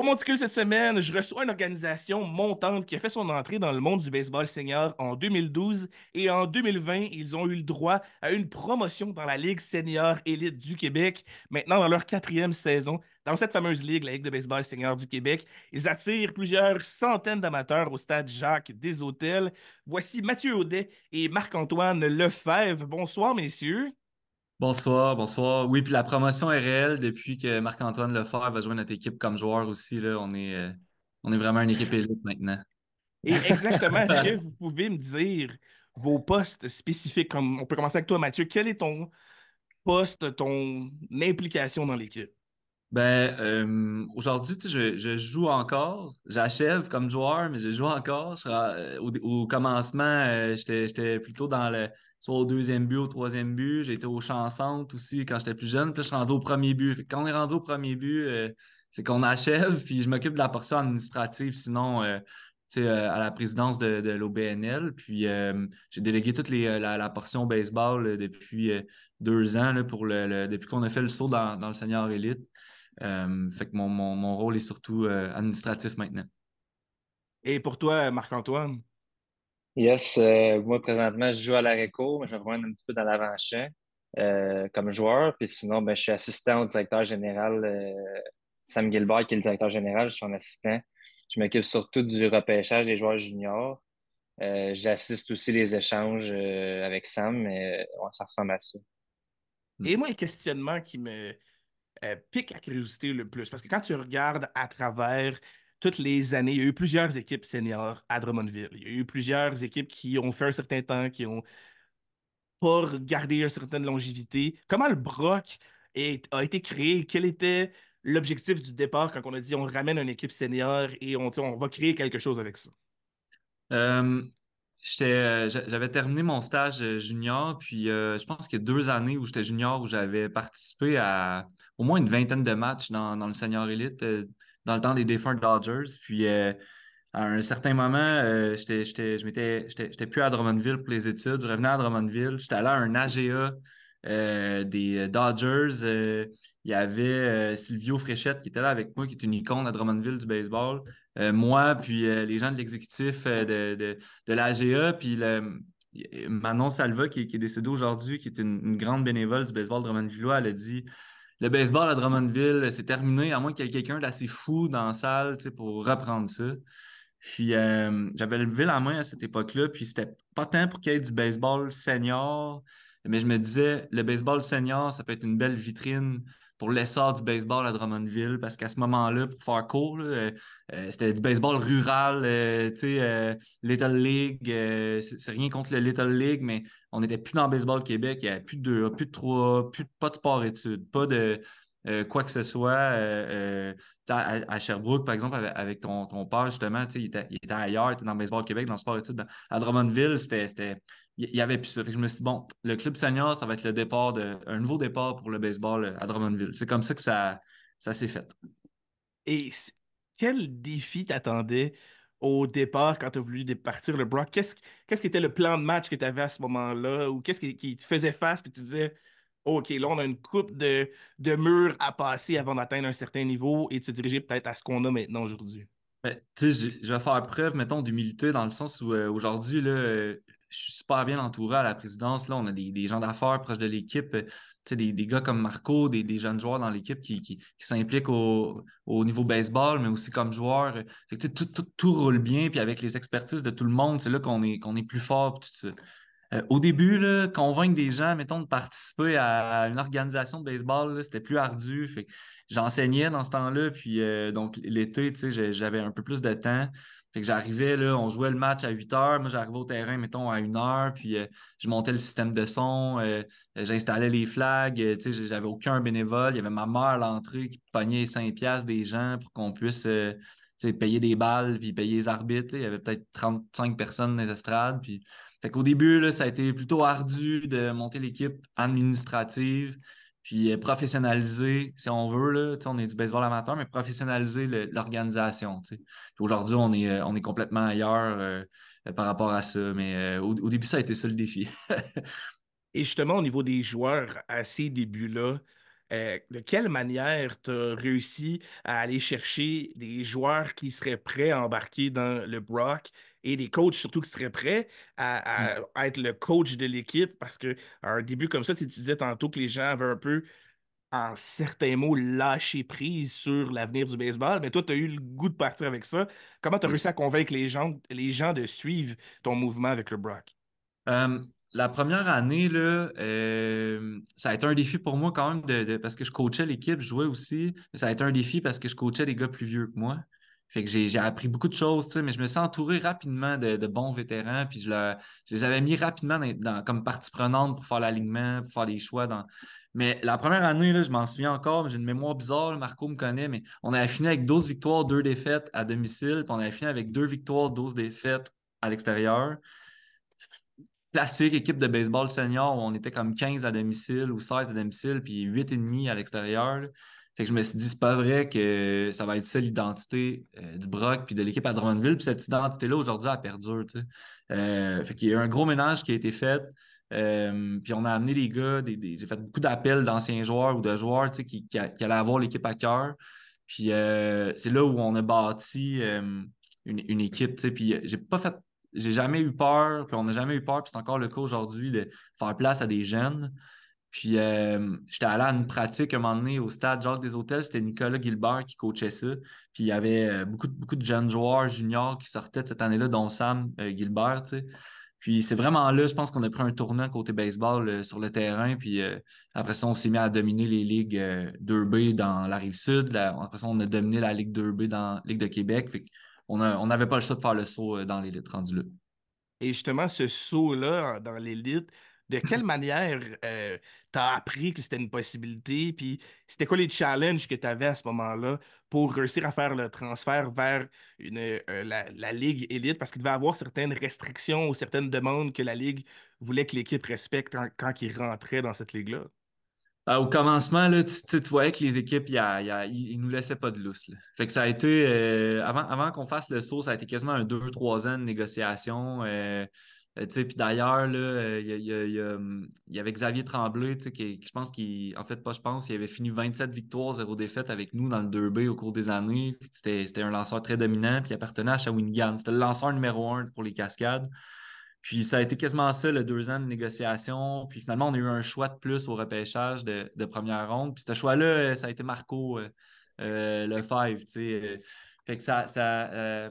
Monticule cette semaine, je reçois une organisation montante qui a fait son entrée dans le monde du baseball senior en 2012 et en 2020, ils ont eu le droit à une promotion dans la Ligue senior élite du Québec. Maintenant, dans leur quatrième saison, dans cette fameuse ligue, la Ligue de baseball senior du Québec, ils attirent plusieurs centaines d'amateurs au stade Jacques des Hôtels. Voici Mathieu Audet et Marc-Antoine Lefebvre. Bonsoir, messieurs. Bonsoir, bonsoir. Oui, puis la promotion est réelle depuis que Marc-Antoine Lefebvre va jouer notre équipe comme joueur aussi. Là, on est vraiment une équipe élite maintenant. Et exactement, est-ce que vous pouvez me dire vos postes spécifiques, comme on peut commencer avec toi, Mathieu, quel est ton poste, ton implication dans l'équipe? Aujourd'hui, tu sais, je joue encore. J'achève comme joueur, mais je joue encore. Au commencement, j'étais plutôt soit au deuxième but, au troisième but. J'ai été au champ-centre aussi quand j'étais plus jeune. Puis là, je suis rendu au premier but. Fait que quand on est rendu au premier but, c'est qu'on achève. Puis je m'occupe de la portion administrative, sinon, tu sais, à la présidence de l'OBNL. Puis j'ai délégué toute la portion baseball depuis 2 ans là, depuis qu'on a fait le saut dans le senior élite. Fait que mon rôle est surtout administratif maintenant. Et pour toi, Marc-Antoine? Yes, moi présentement, je joue à l'ARECO, mais je me promène un petit peu dans l'avant-champ comme joueur. Puis sinon, je suis assistant au directeur général Sam Gilbert, qui est le directeur général, je suis son assistant. Je m'occupe surtout du repêchage des joueurs juniors. J'assiste aussi les échanges avec Sam, mais ouais, ça ressemble à ça. Et moi, le questionnement qui me pique la curiosité le plus, parce que quand tu regardes à travers toutes les années, il y a eu plusieurs équipes seniors à Drummondville. Il y a eu plusieurs équipes qui ont fait un certain temps, qui ont pour garder une certaine longévité. Comment le Broc a été créé? Quel était l'objectif du départ quand on a dit on ramène une équipe senior et on va créer quelque chose avec ça? Euh, J'avais terminé mon stage junior, puis je pense qu'il y a 2 années où j'étais junior, où j'avais participé à au moins une vingtaine de matchs dans le senior élite, dans le temps des défunts Dodgers. Puis à un certain moment, j'étais plus à Drummondville pour les études. Je revenais à Drummondville. J'étais allé à un AGA des Dodgers. Il y avait Silvio Fréchette qui était là avec moi, qui est une icône à Drummondville du baseball. Moi, puis les gens de l'exécutif de l'AGA, puis Manon Salva, qui est décédée aujourd'hui, qui est une grande bénévole du baseball drummondvillois, elle a dit le baseball à Drummondville, c'est terminé, à moins qu'il y ait quelqu'un d'assez fou dans la salle, tu sais, pour reprendre ça. Puis j'avais levé la main à cette époque-là, puis c'était pas tant pour qu'il y ait du baseball senior, mais je me disais, le baseball senior, ça peut être une belle vitrine pour l'essor du baseball à Drummondville, parce qu'à ce moment-là, pour faire court, là, c'était du baseball rural, tu sais, Little League, c'est rien contre le Little League, mais on n'était plus dans le baseball Québec, il n'y avait plus de deux, plus de trois, pas de sport-études, pas de quoi que ce soit. À Sherbrooke, par exemple, avec ton père, justement, tu sais, il était ailleurs, il était dans le Baseball Québec, dans le sport-études. À Drummondville, il y avait plus ça. Fait que je me suis dit, bon, le club senior, ça va être un nouveau départ pour le baseball à Drummondville. C'est comme ça que ça s'est fait. Et quel défi t'attendais au départ quand tu as voulu partir le Brock? Qu'est-ce qui était le plan de match que tu avais à ce moment-là? Ou qu'est-ce qui te faisait face puis tu disais, OK, là, on a une coupe de murs à passer avant d'atteindre un certain niveau et de se diriger peut-être à ce qu'on a maintenant aujourd'hui? Tu sais, je vais faire preuve, mettons, d'humilité dans le sens où aujourd'hui, là, je suis super bien entouré à la présidence. Là, on a des gens d'affaires proches de l'équipe, tu sais, des gars comme Marco, des jeunes joueurs dans l'équipe qui s'impliquent au niveau baseball, mais aussi comme joueurs. Fait que, tu sais, tout roule bien, puis avec les expertises de tout le monde, c'est là qu'on est plus fort, puis tout ça. Au début, là, convaincre des gens, mettons, de participer à une organisation de baseball, là, c'était plus ardu. Fait que j'enseignais dans ce temps-là, puis donc l'été, tu sais, j'avais un peu plus de temps. Fait que j'arrivais, là, on jouait le match à 8 heures. Moi, j'arrivais au terrain, mettons, à 1 heure, puis je montais le système de son, j'installais les flags, tu sais, j'avais aucun bénévole. Il y avait ma mère à l'entrée qui pognait les 5 piastres des gens pour qu'on puisse tu sais, payer des balles, puis payer les arbitres, là. Il y avait peut-être 35 personnes dans les estrades, puis fait qu'au début, là, ça a été plutôt ardu de monter l'équipe administrative, puis professionnaliser, si on veut, là, tu sais, on est du baseball amateur, mais professionnaliser l'organisation. Tu sais. Puis aujourd'hui, on est complètement ailleurs par rapport à ça. Mais au début, ça a été ça le défi. Et justement, au niveau des joueurs, à ces débuts-là, De quelle manière tu as réussi à aller chercher des joueurs qui seraient prêts à embarquer dans le Brock et des coachs surtout qui seraient prêts à être le coach de l'équipe? Parce que à un début comme ça, tu disais tantôt que les gens avaient un peu, en certains mots, lâché prise sur l'avenir du baseball, mais toi, tu as eu le goût de partir avec ça. Comment tu as réussi à Yes. convaincre les gens de suivre ton mouvement avec le Brock? Euh, la première année, là, ça a été un défi pour moi quand même parce que je coachais l'équipe, je jouais aussi, mais ça a été un défi parce que je coachais des gars plus vieux que moi. Fait que j'ai appris beaucoup de choses, tu sais, mais je me suis entouré rapidement de bons vétérans, puis je les avais mis rapidement comme partie prenante pour faire l'alignement, pour faire des choix. Mais la première année, là, je m'en souviens encore, mais j'ai une mémoire bizarre, là, Marco me connaît, mais on avait fini avec 12 victoires, 2 défaites à domicile, puis on avait fini avec 2 victoires, 12 défaites à l'extérieur. Classique équipe de baseball senior où on était comme 15 à domicile ou 16 à domicile, puis 8,5 à l'extérieur, là. Fait que je me suis dit, c'est pas vrai que ça va être ça l'identité du Brock puis de l'équipe à Drummondville. Puis cette identité-là, aujourd'hui, elle perdure, tu sais. Fait qu'il y a eu un gros ménage qui a été fait. Puis on a amené les gars, j'ai fait beaucoup d'appels d'anciens joueurs ou de joueurs, tu sais, qui allaient avoir l'équipe à cœur. Puis c'est là où on a bâti une équipe, tu sais. Puis j'ai jamais eu peur, puis on n'a jamais eu peur, puis c'est encore le cas aujourd'hui, de faire place à des jeunes. Puis j'étais allé à une pratique un moment donné au stade Jacques des Hôtels, c'était Nicolas Gilbert qui coachait ça. Puis il y avait beaucoup de jeunes joueurs juniors qui sortaient de cette année-là, dont Sam Gilbert, tu sais. Puis c'est vraiment là, je pense qu'on a pris un tournant côté baseball sur le terrain. Puis après ça, on s'est mis à dominer les ligues 2B dans la Rive-Sud. Après ça, on a dominé la Ligue 2B dans la Ligue de Québec. Fait on n'avait pas le choix de faire le saut dans l'élite rendu là. Et justement, ce saut-là dans l'élite, de quelle manière t'as appris que c'était une possibilité? Puis c'était quoi les challenges que tu avais à ce moment-là pour réussir à faire le transfert vers la Ligue élite? Parce qu'il devait y avoir certaines restrictions ou certaines demandes que la Ligue voulait que l'équipe respecte quand il rentrait dans cette ligue-là. Au commencement, là, tu voyais que les équipes, ils nous laissaient pas de lousse, là. Fait que ça a été, avant qu'on fasse le saut, ça a été quasiment un 2, 3 ans de négociation. Tu sais, puis d'ailleurs, là, il y avait Xavier Tremblay, tu sais, je pense en fait, pas je pense, il avait fini 27 victoires, 0 défaites avec nous dans le 2B au cours des années. Puis c'était un lanceur très dominant, puis il appartenait à Shawinigan. C'était le lanceur numéro 1 pour les Cascades. Puis ça a été quasiment ça, le 2 ans de négociation. Puis finalement, on a eu un choix de plus au repêchage de première ronde. Puis ce choix-là, ça a été Marco Lefebvre, tu sais. Fait que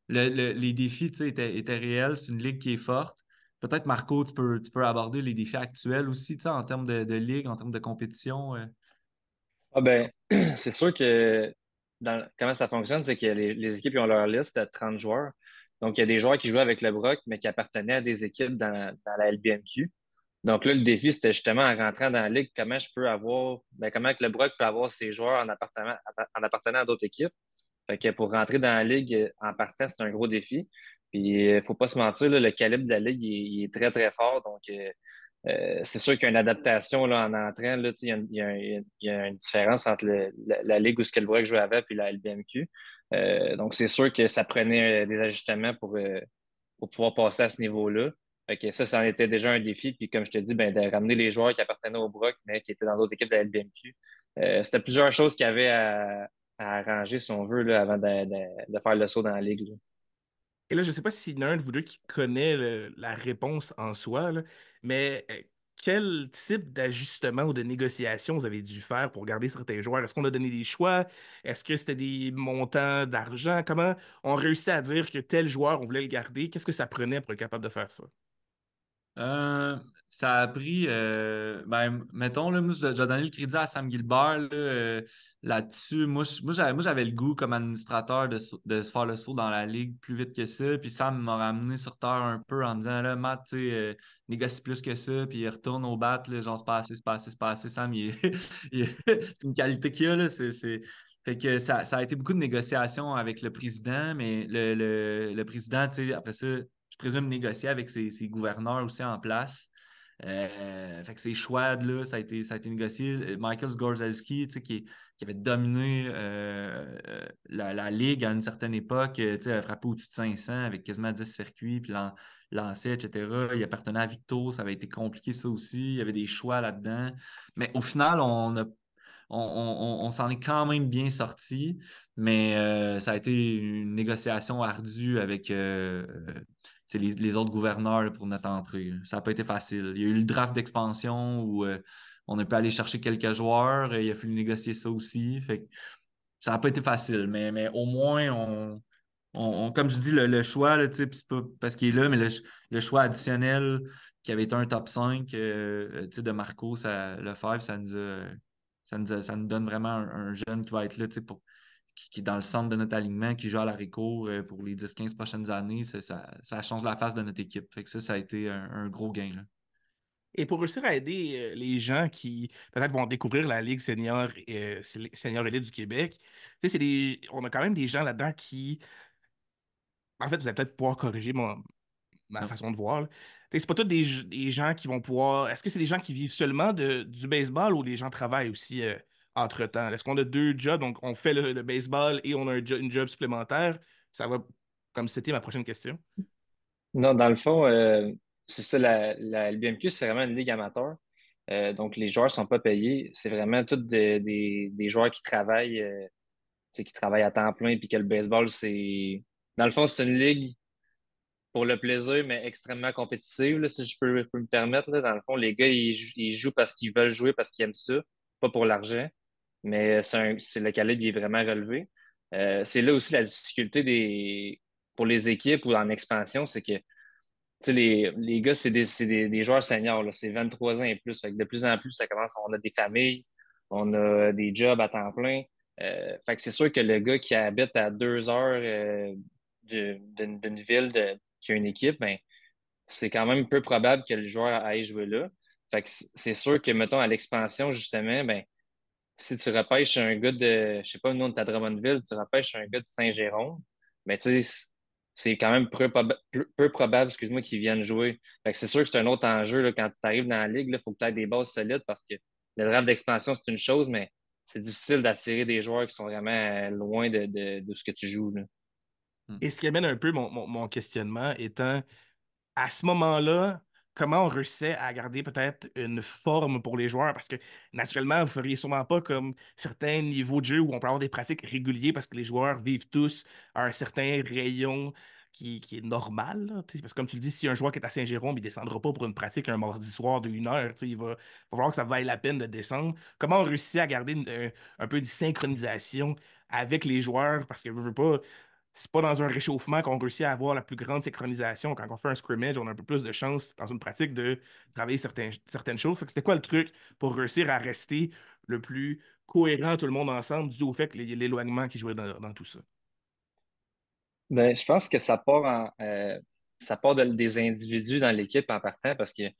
les défis, tu sais, étaient réels. C'est une ligue qui est forte. Peut-être, Marco, tu peux aborder les défis actuels aussi, tu sais, en termes de ligue, en termes de compétition. Ah ben, c'est sûr que comment ça fonctionne, c'est que les équipes ils ont leur liste de 30 joueurs. Donc, il y a des joueurs qui jouaient avec le Brock, mais qui appartenaient à des équipes dans la LBMQ. Donc là, le défi, c'était justement en rentrant dans la ligue, comment je peux avoir, comment que le Brock peut avoir ses joueurs en appartenant à d'autres équipes. Fait que pour rentrer dans la ligue en partant, c'est un gros défi. Puis, il faut pas se mentir, là, le calibre de la ligue, il est très, très fort. Donc, c'est sûr qu'il y a une adaptation là, en entrant. Là, tu sais, il y a une différence entre la ligue où ce que le Brock jouait avant et la LBMQ. Donc, c'est sûr que ça prenait des ajustements pour pouvoir passer à ce niveau-là. Fait que ça en était déjà un défi. Puis comme je te dis, ben, de ramener les joueurs qui appartenaient au Brock, mais qui étaient dans d'autres équipes de la LBMQ. C'était plusieurs choses qu'il y avait à arranger, si on veut, là, avant de faire le saut dans la ligue, là. Et là, je ne sais pas s'il y en a un de vous deux qui connaît la réponse en soi, là, mais quel type d'ajustement ou de négociation vous avez dû faire pour garder certains joueurs? Est-ce qu'on a donné des choix? Est-ce que c'était des montants d'argent? Comment on réussit à dire que tel joueur, on voulait le garder? Qu'est-ce que ça prenait pour être capable de faire ça? Euh, Ça a pris, mettons, là, moi, je dois donner le crédit à Sam Gilbert là-dessus. Moi, j'avais le goût comme administrateur de se faire le saut dans la ligue plus vite que ça. Puis Sam m'a ramené sur terre un peu en me disant, là, Matt, tu sais, négocie plus que ça. Puis il retourne au bat, là, genre, c'est pas assez, c'est pas assez, c'est pas assez. Sam, c'est une qualité qu'il a, là. Fait que ça a été beaucoup de négociations avec le président, mais le président, tu sais, après ça, je présume, négocier avec ses gouverneurs aussi en place. Fait que ces choix-là, ça a été négocié. Michael Sgorzalski, tu sais, qui avait dominé la Ligue à une certaine époque, tu sais, avait frappé au-dessus de 500 avec quasiment 10 circuits, puis lancé, etc. Il appartenait à Victo, ça avait été compliqué ça aussi. Il y avait des choix là-dedans. Mais au final, on s'en est quand même bien sorti, mais ça a été une négociation ardue avec les autres gouverneurs là, pour notre entrée. Ça n'a pas été facile. Il y a eu le draft d'expansion où on a pu aller chercher quelques joueurs. Il a fallu négocier ça aussi. Fait que ça n'a pas été facile, mais au moins, comme je dis, le choix, là, c'est pas parce qu'il est là, mais le choix additionnel qui avait été un top 5 de Marco Lefebvre, ça nous donne vraiment un jeune qui va être là qui est dans le centre de notre alignement, qui joue à l'haricot pour les 10-15 prochaines années. Ça change la face de notre équipe. Fait que ça a été un gros gain. Là. Et pour réussir à aider les gens qui peut-être vont découvrir la Ligue senior élite du Québec, on a quand même des gens là-dedans qui, en fait, vous allez peut-être pouvoir corriger ma Non. façon de voir. Là. C'est pas tous des gens qui vont pouvoir. Est-ce que c'est des gens qui vivent seulement du baseball ou les gens travaillent aussi entre-temps? Est-ce qu'on a deux jobs, donc on fait le baseball et on a une job supplémentaire? Ça va comme c'était ma prochaine question. Non, dans le fond, c'est ça, la LBMQ, c'est vraiment une ligue amateur. Donc, les joueurs sont pas payés. C'est vraiment tous des joueurs qui travaillent, tu sais, qui travaillent à temps plein, puis que le baseball, c'est. Dans le fond, c'est une ligue pour le plaisir, mais extrêmement compétitive, là, si je peux me permettre. Là. Dans le fond, les gars, ils jouent parce qu'ils veulent jouer, parce qu'ils aiment ça, pas pour l'argent. Mais c'est le calibre qui est vraiment relevé. C'est là aussi la difficulté pour les équipes ou en expansion, c'est que tu sais, les gars, c'est des joueurs seniors, là. C'est 23 ans et plus. Fait que de plus en plus, ça commence, on a des familles, on a des jobs à temps plein. Fait que c'est sûr que le gars qui habite à 2 heures d'une ville qui a une équipe, ben, c'est quand même peu probable que le joueur aille jouer là. Fait que c'est sûr que, mettons, à l'expansion, justement, ben, si tu repêches un gars je sais pas, nous, on est à Drummondville, tu repêches un gars de Saint-Jérôme, mais tu sais, c'est quand même peu probable, excuse-moi, qu'ils viennent jouer. Fait que c'est sûr que c'est un autre enjeu, là, quand tu arrives dans la ligue, il faut que tu aies des bases solides parce que le draft d'expansion, c'est une chose, mais c'est difficile d'attirer des joueurs qui sont vraiment loin de ce que tu joues, là. Hmm. Et ce qui amène un peu mon questionnement étant à ce moment-là, comment on réussissait à garder peut-être une forme pour les joueurs? Parce que naturellement, vous ne feriez sûrement pas comme certains niveaux de jeu où on peut avoir des pratiques régulières parce que les joueurs vivent tous à un certain rayon qui est normal. Là, parce que comme tu le dis, si un joueur qui est à Saint-Jérôme, il ne descendra pas pour une pratique un mardi soir de 1 heure. Va falloir que ça vaille la peine de descendre. Comment on réussit à garder un peu de synchronisation avec les joueurs? Parce que je veux pas c'est pas dans un réchauffement qu'on réussit à avoir la plus grande synchronisation. Quand on fait un scrimmage, on a un peu plus de chance dans une pratique de travailler certaines choses. Fait que c'était quoi le truc pour réussir à rester le plus cohérent tout le monde ensemble dû au fait que l'éloignement qui jouait dans tout ça? Ben, je pense que ça part des individus dans l'équipe en partant parce que tu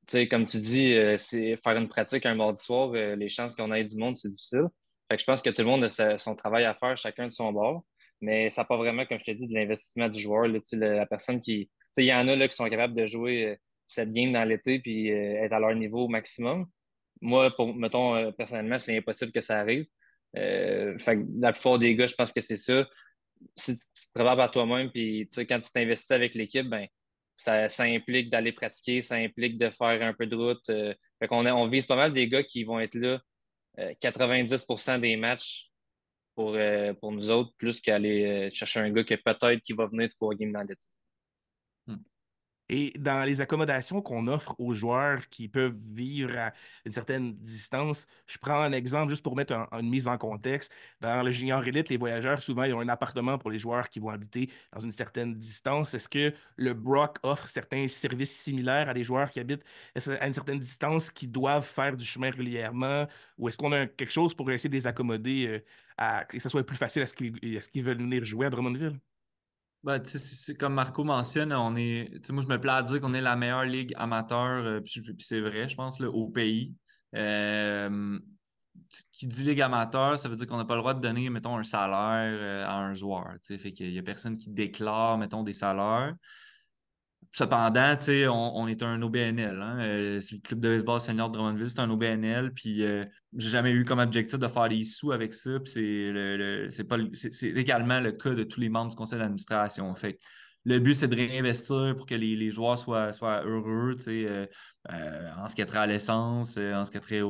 sais, comme tu dis, c'est faire une pratique un mardi soir, les chances qu'on ait du monde, c'est difficile. Fait que je pense que tout le monde a son travail à faire, chacun de son bord. Mais ça part vraiment, comme je t'ai dit, de l'investissement du joueur. Là, tu sais, la personne qui. Tu sais, il y en a là, qui sont capables de jouer cette game dans l'été puis être à leur niveau au maximum. Moi, mettons, personnellement, c'est impossible que ça arrive. Fait que la plupart des gars, je pense que c'est ça si tu te prépares par toi-même, puis tu sais, quand tu t'investis avec l'équipe, ben, ça implique d'aller pratiquer, ça implique de faire un peu de route. Fait qu'on on vise pas mal des gars qui vont être là 90% des matchs pour nous autres, plus qu'aller chercher un gars peut-être qui va venir 3 games dans l'été. Hmm. Et dans les accommodations qu'on offre aux joueurs qui peuvent vivre à une certaine distance, je prends un exemple juste pour mettre une mise en contexte. Dans le junior élite, les voyageurs, souvent, ils ont un appartement pour les joueurs qui vont habiter dans une certaine distance. Est-ce que le Brock offre certains services similaires à des joueurs qui habitent à une certaine distance, qui doivent faire du chemin régulièrement? Ou est-ce qu'on a quelque chose pour essayer de les accommoder que ce soit plus facile à ce qu'ils veulent venir jouer à Drummondville? Ben, tu sais, comme Marco mentionne, tu sais, moi, je me plais à dire qu'on est la meilleure ligue amateur, puis c'est vrai, je pense, là, au pays. Euh, qui dit ligue amateur, ça veut dire qu'on n'a pas le droit de donner, mettons, un salaire à un joueur. Tu sais, fait qu'il y a personne qui déclare, mettons, des salaires. Cependant, tu sais, on est un OBNL. Hein, c'est le club de baseball senior de Drummondville, c'est un OBNL. Puis j'ai jamais eu comme objectif de faire des sous avec ça. Puis c'est c'est également le cas de tous les membres du conseil d'administration. Fait que le but, c'est de réinvestir pour que les joueurs soient heureux, tu sais, en ce qui a trait à l'essence, en ce qui a trait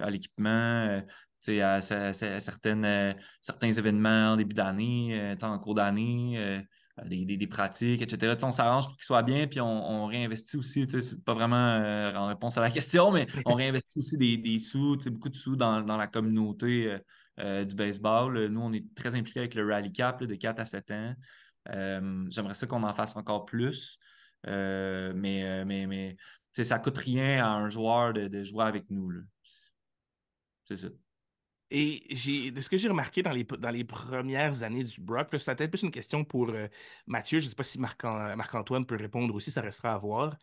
à l'équipement, tu sais, certains événements en début d'année, en cours d'année, des pratiques, etc. Tu sais, on s'arrange pour qu'ils soient bien, puis on réinvestit aussi, tu sais, c'est pas vraiment en réponse à la question, mais on réinvestit aussi des sous, tu sais, beaucoup de sous dans la communauté du baseball. Nous, on est très impliqués avec le Rally Cap là, de 4 à 7 ans. J'aimerais ça qu'on en fasse encore plus. Mais tu sais, ça ne coûte rien à un joueur de jouer avec nous, là. C'est ça. Et de ce que j'ai remarqué dans les premières années du Brock, là, ça peut-être plus une question pour Mathieu, je ne sais pas si Marc-Antoine peut répondre aussi, ça restera à voir.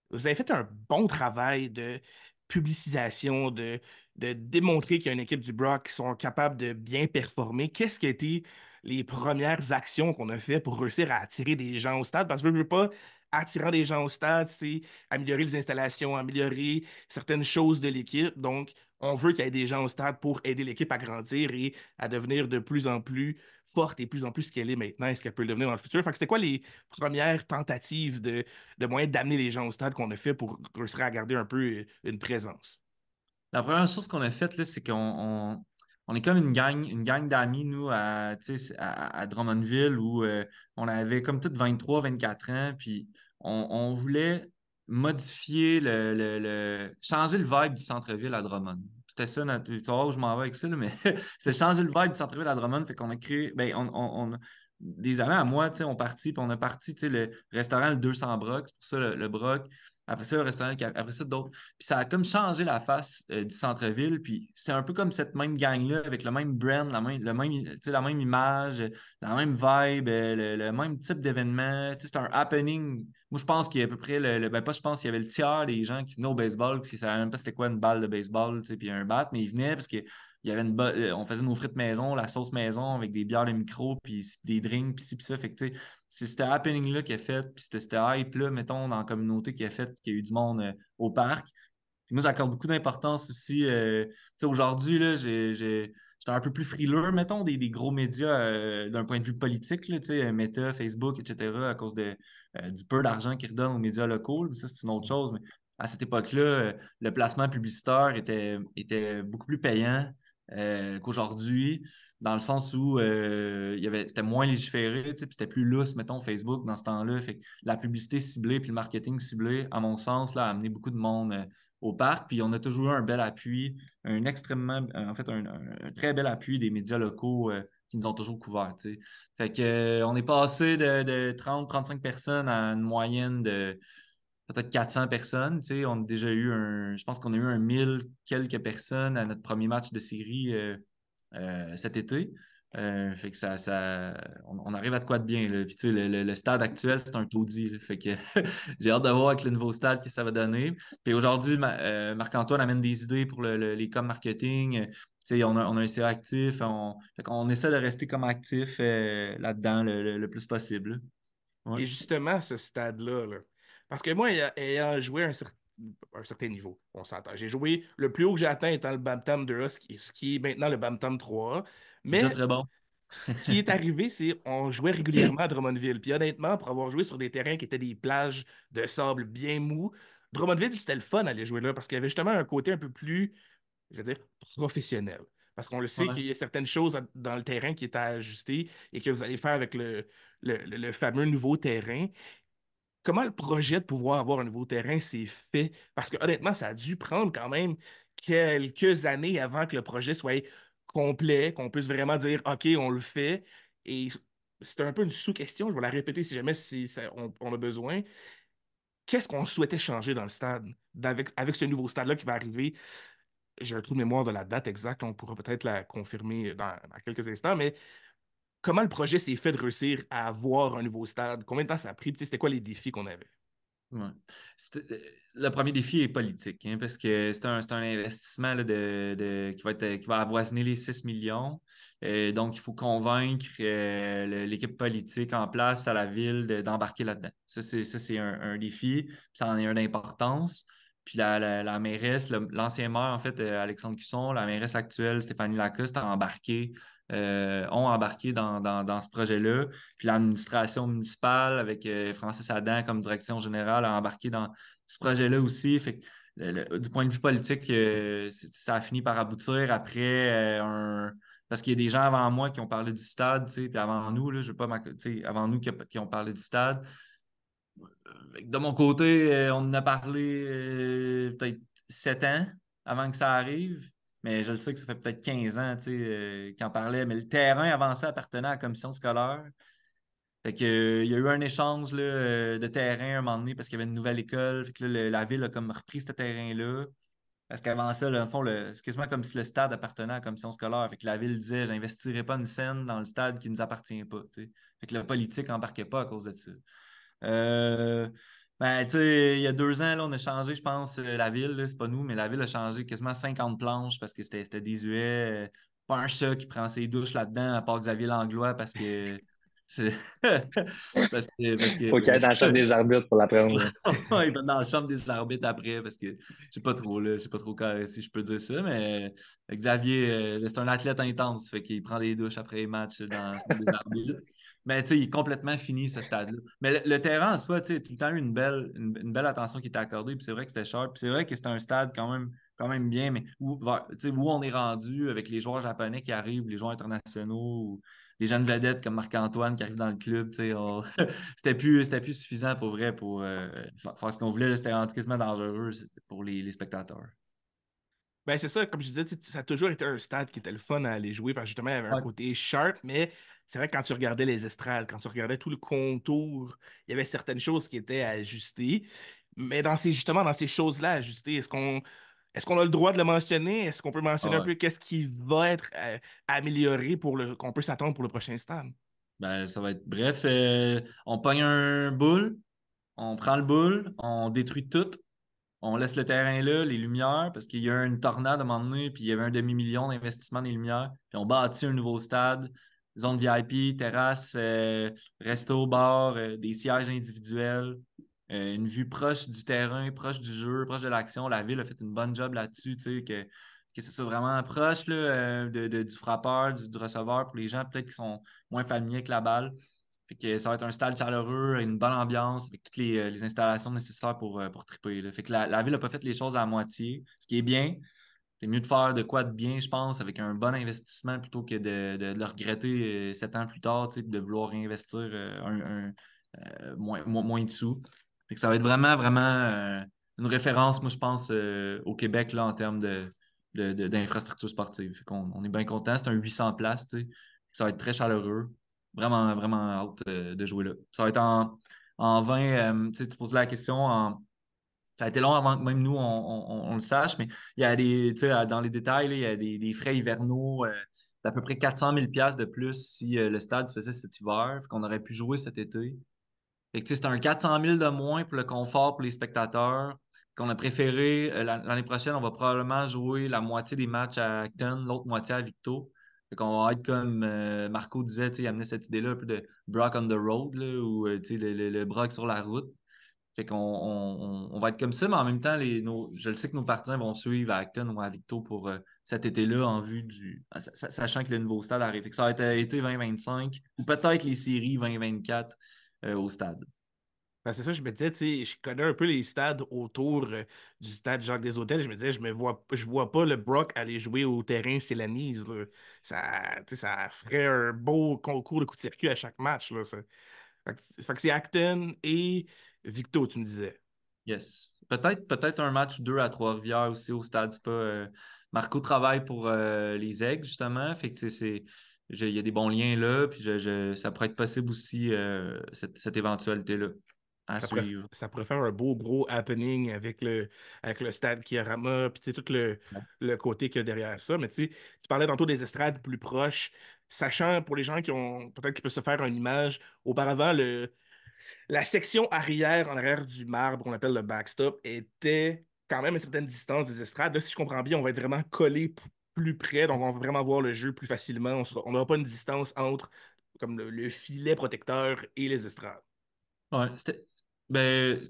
Vous avez fait un bon travail de publicisation, de démontrer qu'il y a une équipe du Brock qui sont capables de bien performer. Qu'est-ce qui a été les premières actions qu'on a fait pour réussir à attirer des gens au stade? Parce que je veux pas, attirant des gens au stade, c'est améliorer les installations, améliorer certaines choses de l'équipe. Donc, on veut qu'il y ait des gens au stade pour aider l'équipe à grandir et à devenir de plus en plus forte et plus en plus ce qu'elle est maintenant et ce qu'elle peut le devenir dans le futur. Fait que c'était quoi les premières tentatives de moyens d'amener les gens au stade qu'on a fait pour réussir à garder un peu une présence? La première chose qu'on a faite, là, c'est on est comme une gang d'amis, nous, tu sais, à Drummondville, où on avait comme toutes 23, 24 ans, puis on voulait modifier changer le vibe du centre-ville à Drummond. C'était ça, tu vas voir où je m'en vais avec ça, là, mais c'est changer le vibe du centre-ville à Drummond, fait qu'on a créé, ben, des amis à moi, tu sais, on parti, puis on a parti, tu sais, le restaurant le 200 Broc, c'est pour ça le Broc. Après ça, le restaurant, après ça, d'autres. Puis ça a comme changé la face du centre-ville. Puis c'est un peu comme cette même gang-là, avec le même brand, tu sais, la même image, la même vibe, le même type d'événement. Tu sais, c'est un happening. Moi, je pense qu'il y a à peu près, ben pas je pense, qu'il y avait le tiers des gens qui venaient au baseball, qui ne savaient même pas c'était quoi une balle de baseball, tu sais, puis un bat, mais ils venaient parce que il y avait on faisait nos frites maison, la sauce maison avec des bières de micro, puis des drinks, puis ci, puis ça. Fait que, tu sais, c'est ce happening-là qui a fait, puis c'était cette hype-là, mettons, dans la communauté qui a fait qu'il y a eu du monde au parc. Puis moi, j'accorde beaucoup d'importance aussi. Tu sais, aujourd'hui, là, j'étais un peu plus frileux, mettons, des gros médias d'un point de vue politique, là, tu sais, Meta, Facebook, etc., à cause du peu d'argent qu'ils redonnent aux médias locaux. Ça, c'est une autre chose. Mais à cette époque-là, le placement publicitaire était beaucoup plus payant qu'aujourd'hui, dans le sens où c'était moins légiféré, tu sais, puis c'était plus lousse, mettons, Facebook dans ce temps-là. Fait que la publicité ciblée puis le marketing ciblé, à mon sens, là, a amené beaucoup de monde au parc. Puis on a toujours eu un bel appui, en fait, un très bel appui des médias locaux qui nous ont toujours couverts, tu sais. Fait que, on est passé de 30-35 personnes à une moyenne de peut-être 400 personnes. Tu sais, on a déjà eu je pense qu'on a eu 1000 quelques personnes à notre premier match de série cet été. Fait que on arrive à de quoi de bien, là. Puis, tu sais, le stade actuel, c'est un taudis, là. Fait que j'ai hâte de voir avec le nouveau stade ce que ça va donner. Puis aujourd'hui, Marc-Antoine amène des idées pour les com marketing. Tu sais, on a un CA actif. Fait qu'on essaie de rester comme actif là-dedans le plus possible. Ouais. Et justement, ce stade-là, là, parce que moi, ayant joué à un certain niveau, on s'entend. J'ai joué, le plus haut que j'ai atteint étant le Bantam 2A, ce qui est maintenant le Bantam 3A. Déjà Mais très bon. ce qui est arrivé, c'est on jouait régulièrement à Drummondville. Puis honnêtement, pour avoir joué sur des terrains qui étaient des plages de sable bien mous, Drummondville, c'était le fun d'aller jouer là parce qu'il y avait justement un côté un peu plus, je veux dire, professionnel. Parce qu'on le sait Ouais. qu'il y a certaines choses dans le terrain qui est à ajuster et que vous allez faire avec le fameux nouveau terrain. Comment le projet de pouvoir avoir un nouveau terrain s'est fait? Parce que honnêtement, ça a dû prendre quand même quelques années avant que le projet soit complet, qu'on puisse vraiment dire OK, on le fait. Et c'est un peu une sous-question, je vais la répéter si jamais on a besoin. Qu'est-ce qu'on souhaitait changer dans le stade avec ce nouveau stade-là qui va arriver? J'ai un trou de mémoire de la date exacte, on pourra peut-être la confirmer dans quelques instants, mais comment le projet s'est fait de réussir à avoir un nouveau stade? Combien de temps ça a pris? Puis, tu sais, c'était quoi les défis qu'on avait? Ouais. Le premier défi est politique, hein, parce que c'est un investissement là, qui va avoisiner les 6 millions. Donc, il faut convaincre l'équipe politique en place à la ville d'embarquer là-dedans. Ça, c'est un défi, puis ça en est un d'importance. Puis la mairesse, l'ancien maire, en fait, Alexandre Cusson, la mairesse actuelle, Stéphanie Lacoste, a embarqué ont embarqué dans ce projet-là. Puis l'administration municipale, avec Francis Adam comme direction générale, a embarqué dans ce projet-là aussi. Fait que, du point de vue politique, ça a fini par aboutir après parce qu'il y a des gens avant moi qui ont parlé du stade, tu sais, puis avant nous, là, je veux pas tu sais, avant nous qui ont parlé du stade. De mon côté, on en a parlé peut-être 7 ans avant que ça arrive, mais je le sais que ça fait peut-être 15 ans tu sais, qu'ils en parlaient. Mais le terrain avancé appartenait à la commission scolaire. Fait que, il y a eu un échange là, de terrain à un moment donné parce qu'il y avait une nouvelle école. Fait que là, la ville a comme repris ce terrain-là. Parce qu'avant ça, là, dans le fond, c'est quasiment comme si le stade appartenait à la commission scolaire. Fait que la ville disait, j'investirai pas une scène dans le stade qui ne nous appartient pas. Tu sais. Fait que la politique n'embarquait pas à cause de ça. Euh, ben, tu sais, il y a 2 ans, là, on a changé, je pense, la ville, là, c'est pas nous, mais la ville a changé quasiment 50 planches parce que c'était désuet. Pas un chat qui prend ses douches là-dedans, à part Xavier Langlois, parce que c'est. parce que Faut qu'il aille dans la chambre des arbitres pour l'apprendre. il va dans la chambre des arbitres après parce que je sais pas trop là, je sais pas trop si je peux dire ça, mais Xavier, c'est un athlète intense, fait qu'il prend des douches après les matchs dans la chambre des arbitres. Mais tu sais, il est complètement fini ce stade-là. Mais le terrain en soi, tu sais, tout le temps eu une belle attention qui était accordée, puis c'est vrai que c'était cher, puis c'est vrai que c'était un stade quand même bien, mais tu sais, où on est rendu avec les joueurs japonais qui arrivent, les joueurs internationaux, des jeunes vedettes comme Marc-Antoine qui arrivent dans le club, tu sais, c'était plus suffisant pour vrai pour faire ce qu'on voulait. C'était rendu quasiment dangereux pour les spectateurs. Ben, c'est ça, comme je disais, tu sais, ça a toujours été un stade qui était le fun à aller jouer parce que justement, il y avait un Ouais. côté sharp, mais c'est vrai que quand tu regardais les estrades, quand tu regardais tout le contour, il y avait certaines choses qui étaient à ajuster. Mais justement, dans ces choses-là à ajuster, est-ce qu'on a le droit de le mentionner? Est-ce qu'on peut mentionner un Ah ouais. peu qu'est-ce qui va être amélioré qu'on peut s'attendre pour le prochain stade? Ben, ça va être bref. On pogne un boule, on prend le boule, on détruit tout, on laisse le terrain là, les lumières, parce qu'il y a eu une tornade à un moment donné, puis il y avait 1 demi-million d'investissement des lumières, puis on bâtit un nouveau stade, zone VIP, terrasse, resto, bar, des sièges individuels, une vue proche du terrain, proche du jeu, proche de l'action. La ville a fait une bonne job là-dessus, tu sais, que ce soit vraiment proche là, du frappeur, du receveur pour les gens peut-être qui sont moins familiers avec la balle. Fait que ça va être un stade chaleureux, une bonne ambiance, avec toutes les installations nécessaires pour triper. Là. Fait que la ville n'a pas fait les choses à moitié, ce qui est bien. C'est mieux de faire de quoi de bien, je pense, avec un bon investissement plutôt que de le regretter 7 ans plus tard, tu sais, de vouloir réinvestir moins de sous. Fait que ça va être vraiment, vraiment une référence, moi, je pense, au Québec là, en termes d'infrastructures sportives. Fait qu'on on est bien content. C'est un 800 places, tu sais. Ça va être très chaleureux. Vraiment, vraiment hâte de jouer là. Ça va être en 20, tu sais, tu poses la question ça a été long avant que même nous, on le sache, mais il y a tu sais, dans les détails, là, il y a des frais hivernaux d'à peu près 400 000 de plus si le stade se faisait cet hiver, qu'on aurait pu jouer cet été. Fait que, tu sais, c'est un 400 000 de moins pour le confort pour les spectateurs. Qu'on a préféré, l'année prochaine, on va probablement jouer la moitié des matchs à Acton, l'autre moitié à Victo. Fait qu'on va être comme Marco disait, tu sais, il amenait cette idée-là un peu de Brock on the road, là, ou tu sais, le Brock sur la route. Fait qu'on on va être comme ça, mais en même temps, je le sais que nos partisans vont suivre à Acton ou à Victo pour cet été-là en vue sachant que le nouveau stade arrive. Fait que ça va être été 2025 ou peut-être les séries 2024 au stade. Ben, c'est ça, je me disais, tu sais, je connais un peu les stades autour du stade Jacques des Hôtels. Je me disais, je vois pas le Brock aller jouer au terrain Célanise, là. Tu sais, ça ferait un beau concours de coups de circuit à chaque match, là. Fait que c'est Acton et Victo, tu me disais. Yes. Peut-être un match ou deux à Trois-Rivières aussi au stade. C'est pas, Marco travaille pour les Aigles, justement. Fait que il y a des bons liens là. Puis ça pourrait être possible aussi cette éventualité-là à suivre. Ça pourrait faire un beau gros happening avec le stade Kiarama, puis tu sais, tout le côté qu'il y a derrière ça. Mais tu sais, tu parlais tantôt des estrades plus proches, sachant pour les gens qui ont peut-être qui peuvent se faire une image, auparavant, la section arrière en arrière du marbre, qu'on appelle le backstop, était quand même à une certaine distance des estrades. Là, si je comprends bien, on va être vraiment collé plus près, donc on va vraiment voir le jeu plus facilement. On n'aura pas une distance entre comme le filet protecteur et les estrades. Ouais, Ben,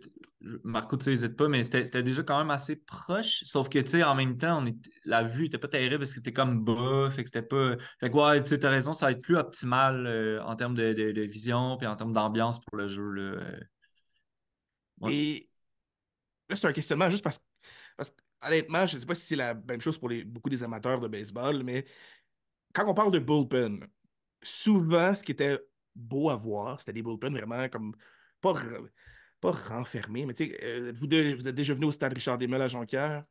Marco, tu sais, n'hésite pas, mais c'était déjà quand même assez proche. Sauf que, tu sais, en même temps, la vue était pas terrible parce que c'était comme bas. Fait que c'était pas. Fait que, ouais, tu sais, t'as raison, ça va être plus optimal en termes de vision puis en termes d'ambiance pour le jeu, là. Ouais. Et là, c'est un questionnement juste parce que, honnêtement, je ne sais pas si c'est la même chose pour beaucoup des amateurs de baseball, mais quand on parle de bullpen, souvent, ce qui était beau à voir, c'était des bullpens vraiment comme pas, pas renfermés, mais tu sais, vous êtes déjà venu au stade Richard Desmeules à Jonquière.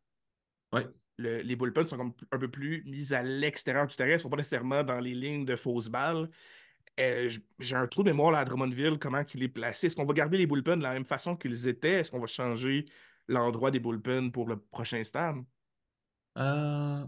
Ouais. Les bullpens sont comme un peu plus mis à l'extérieur du terrain, ils sont pas nécessairement dans les lignes de fausses balles. J'ai un trou de mémoire là, à Drummondville, comment il est placé. Est-ce qu'on va garder les bullpens de la même façon qu'ils étaient? Est-ce qu'on va changer l'endroit des bullpens pour le prochain stade? Euh,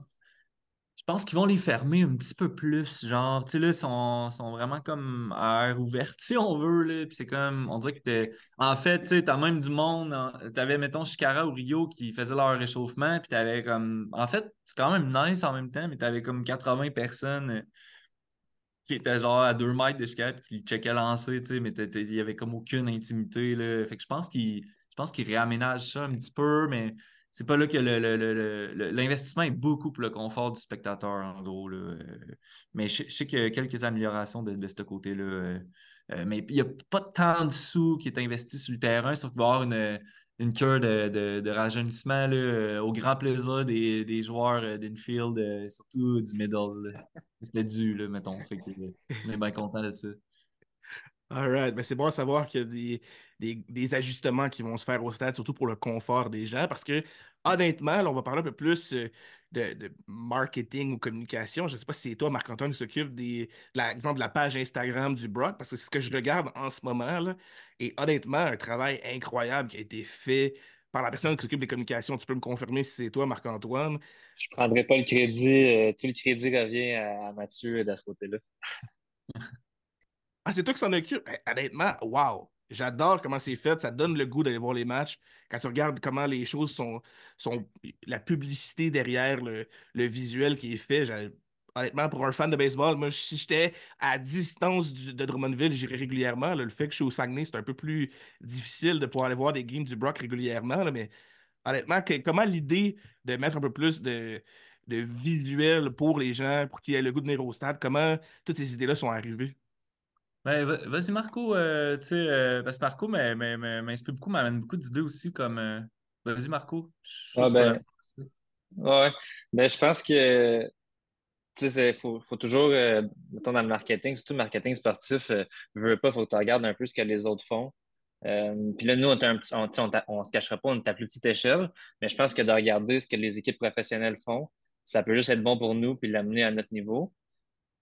je pense qu'ils vont les fermer un petit peu plus. Genre, tu sais, là, sont vraiment comme à air ouvert, si on veut, là. Puis c'est comme, on dirait que en fait, tu sais, t'as même du monde. T'avais, mettons, Chicara ou Rio qui faisaient leur réchauffement. Puis t'avais comme, en fait, c'est quand même nice en même temps, mais t'avais comme 80 personnes qui étaient genre à 2 mètres de Chicara puis qui checkaient lancer, tu sais, mais il y avait comme aucune intimité, là. Fait que je pense qu'ils réaménagent ça un petit peu, mais c'est pas là que l'investissement est beaucoup pour le confort du spectateur, en gros, là. Mais je sais qu'il y a quelques améliorations de ce côté-là. Mais il n'y a pas tant de sous qui est investi sur le terrain, sauf qu'il va y avoir une cure de rajeunissement là, au grand plaisir des joueurs d'infield, surtout du middle, là. C'était dû, là, mettons. Fait que, on est bien content de ça. Alright, mais c'est bon à savoir qu'il y a des ajustements qui vont se faire au stade, surtout pour le confort des gens, parce que honnêtement, là, on va parler un peu plus de marketing ou communication. Je ne sais pas si c'est toi, Marc-Antoine, qui s'occupe exemple, de la page Instagram du Brock, parce que c'est ce que je regarde en ce moment, là. Et honnêtement, un travail incroyable qui a été fait par la personne qui s'occupe des communications. Tu peux me confirmer si c'est toi, Marc-Antoine. Je prendrai pas le crédit. Tout le crédit revient à Mathieu de ce côté-là. Ah, c'est toi qui s'en occupe? Ben, honnêtement, wow! J'adore comment c'est fait. Ça donne le goût d'aller voir les matchs. Quand tu regardes comment les choses sont la publicité derrière le visuel qui est fait. Honnêtement, pour un fan de baseball, moi, si j'étais à distance de Drummondville, j'irais régulièrement. Là. Le fait que je suis au Saguenay, c'est un peu plus difficile de pouvoir aller voir des games du Brock régulièrement. Là, mais honnêtement, comment l'idée de mettre un peu plus de visuel pour les gens, pour qu'ils aient le goût de venir au stade, comment toutes ces idées-là sont arrivées? Ouais, vas-y, Marco. Tu sais, parce que Marco m'inspire beaucoup, m'amène beaucoup d'idées aussi comme. Vas-y, Marco. Je suis chaud Ah que tu peux ben, la ouais. Ben, je pense que tu sais, faut toujours, mettons dans le marketing, surtout le marketing sportif, veux pas, faut que tu regardes un peu ce que les autres font. Puis là, nous, on, est un petit- on, tu sais, on se cachera pas, on est à plus petite échelle, mais je pense que de regarder ce que les équipes professionnelles font, ça peut juste être bon pour nous puis l'amener à notre niveau.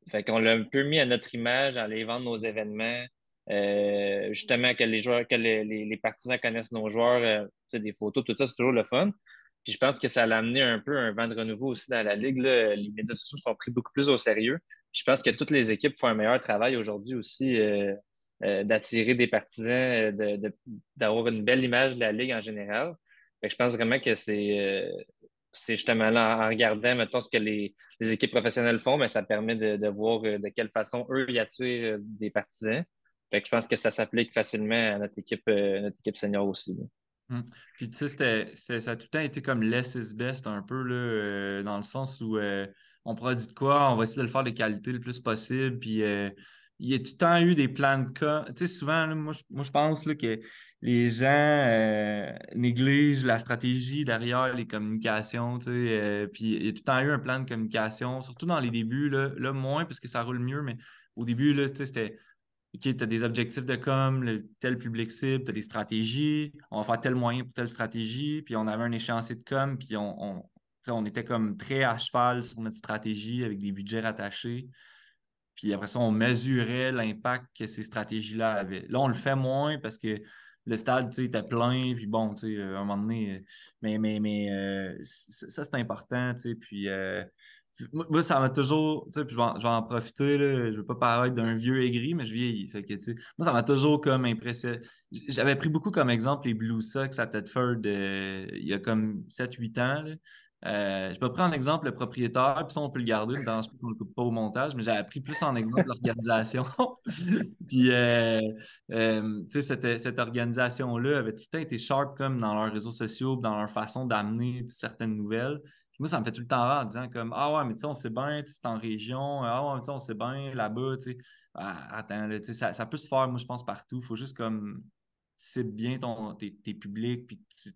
Fait qu'on l'a un peu mis à notre image en les vendre nos événements, justement que les joueurs, que les partisans connaissent nos joueurs, tu sais, des photos, tout ça, c'est toujours le fun. Puis je pense que ça a amené un peu un vent de renouveau aussi dans la ligue, là. Les médias sociaux sont pris beaucoup plus au sérieux. Puis je pense que toutes les équipes font un meilleur travail aujourd'hui aussi d'attirer des partisans, d'avoir une belle image de la ligue en général. Fait que je pense vraiment que c'est justement là, en regardant, mettons, ce que les équipes professionnelles font, mais ça permet de voir de quelle façon eux y attirent des partisans. Fait que je pense que ça s'applique facilement à notre équipe senior aussi, là. Puis tu sais, ça a tout le temps été comme less is best un peu, là, dans le sens où on produit de quoi, on va essayer de le faire de qualité le plus possible. Puis il y a tout le temps eu des plans de cas. Tu sais, souvent, là, moi, je pense là, que les gens négligent la stratégie derrière les communications. Tu sais, puis il y a tout le temps eu un plan de communication, surtout dans les débuts, là moins parce que ça roule mieux, mais au début, là, tu sais, c'était. OK, tu as des objectifs de com, tel public cible, tu as des stratégies, on va faire tel moyen pour telle stratégie, puis on avait un échéancier de com, puis tu sais, on était comme très à cheval sur notre stratégie avec des budgets rattachés. Puis après ça, on mesurait l'impact que ces stratégies-là avaient. Là, on le fait moins parce que le stade, tu sais, était plein, puis bon, tu sais, à un moment donné, ça, c'est important, tu sais, puis moi, ça m'a toujours, tu sais, puis je vais en profiter, là, je veux pas paraître d'un vieux aigri, mais je vieillis, fait que, tu sais, moi, ça m'a toujours comme impressionné. J'avais pris beaucoup comme exemple les Blue Sox à Tedford il y a comme 7 8 ans, là. Je peux prendre en exemple le propriétaire, puis ça, on peut le garder, mais dans ce cas, on ne le coupe pas au montage, mais j'avais pris plus en exemple l'organisation. Puis, tu sais, cette organisation-là avait tout le temps été sharp comme dans leurs réseaux sociaux, dans leur façon d'amener certaines nouvelles. Puis moi, ça me fait tout le temps rire en disant comme ah ouais, mais tu sais, on sait bien, tu sais, c'est en région, ah ouais, mais tu sais, on sait bien là-bas, tu sais. Ah, attends, là, tu sais, ça peut se faire, moi, je pense, partout. Il faut juste comme cible bien tes publics, puis que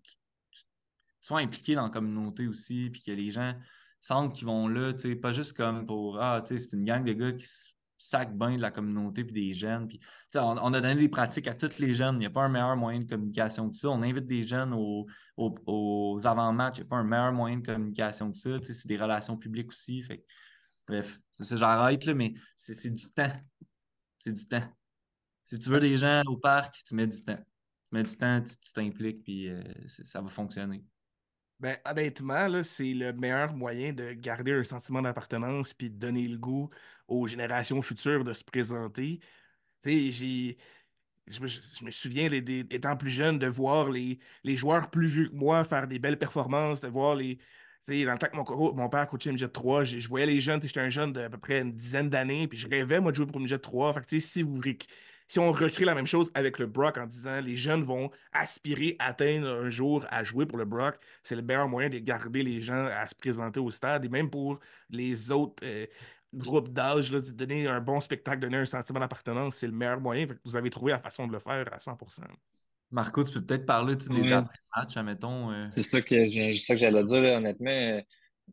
soient impliqués dans la communauté aussi, puis que les gens sentent qu'ils vont là, tu sais, pas juste comme pour ah, tu sais, c'est une gang de gars qui se sacent bien de la communauté puis des jeunes. Puis, tu sais, on a donné des pratiques à tous les jeunes. Il n'y a pas un meilleur moyen de communication que ça. On invite des jeunes aux avant-matchs. Il n'y a pas un meilleur moyen de communication que ça. Tu sais, c'est des relations publiques aussi. Fait que, bref, j'arrête là, mais c'est du temps. C'est du temps. Si tu veux des gens au parc, tu mets du temps. Tu mets du temps, tu t'impliques, puis ça va fonctionner. Ben, honnêtement, là, c'est le meilleur moyen de garder un sentiment d'appartenance puis de donner le goût aux générations futures de se présenter. Tu sais, je me souviens, étant plus jeune, de voir les joueurs plus vieux que moi faire des belles performances, de voir les. Tu sais, dans le temps que mon père coachait MJ 3, je voyais les jeunes, tu sais, j'étais un jeune d'à peu près une dizaine d'années, puis je rêvais, moi, de jouer pour MJ 3. Fait que, tu sais, si on recrée la même chose avec le Brock en disant les jeunes vont aspirer à atteindre un jour à jouer pour le Brock, c'est le meilleur moyen de garder les gens à se présenter au stade et même pour les autres. Groupe d'âge, là, de donner un bon spectacle, donner un sentiment d'appartenance, c'est le meilleur moyen. Fait que vous avez trouvé la façon de le faire à 100%. Marco, tu peux peut-être parler tu sais, des Oui, après-matchs, admettons. c'est ça que j'allais dire, là, honnêtement.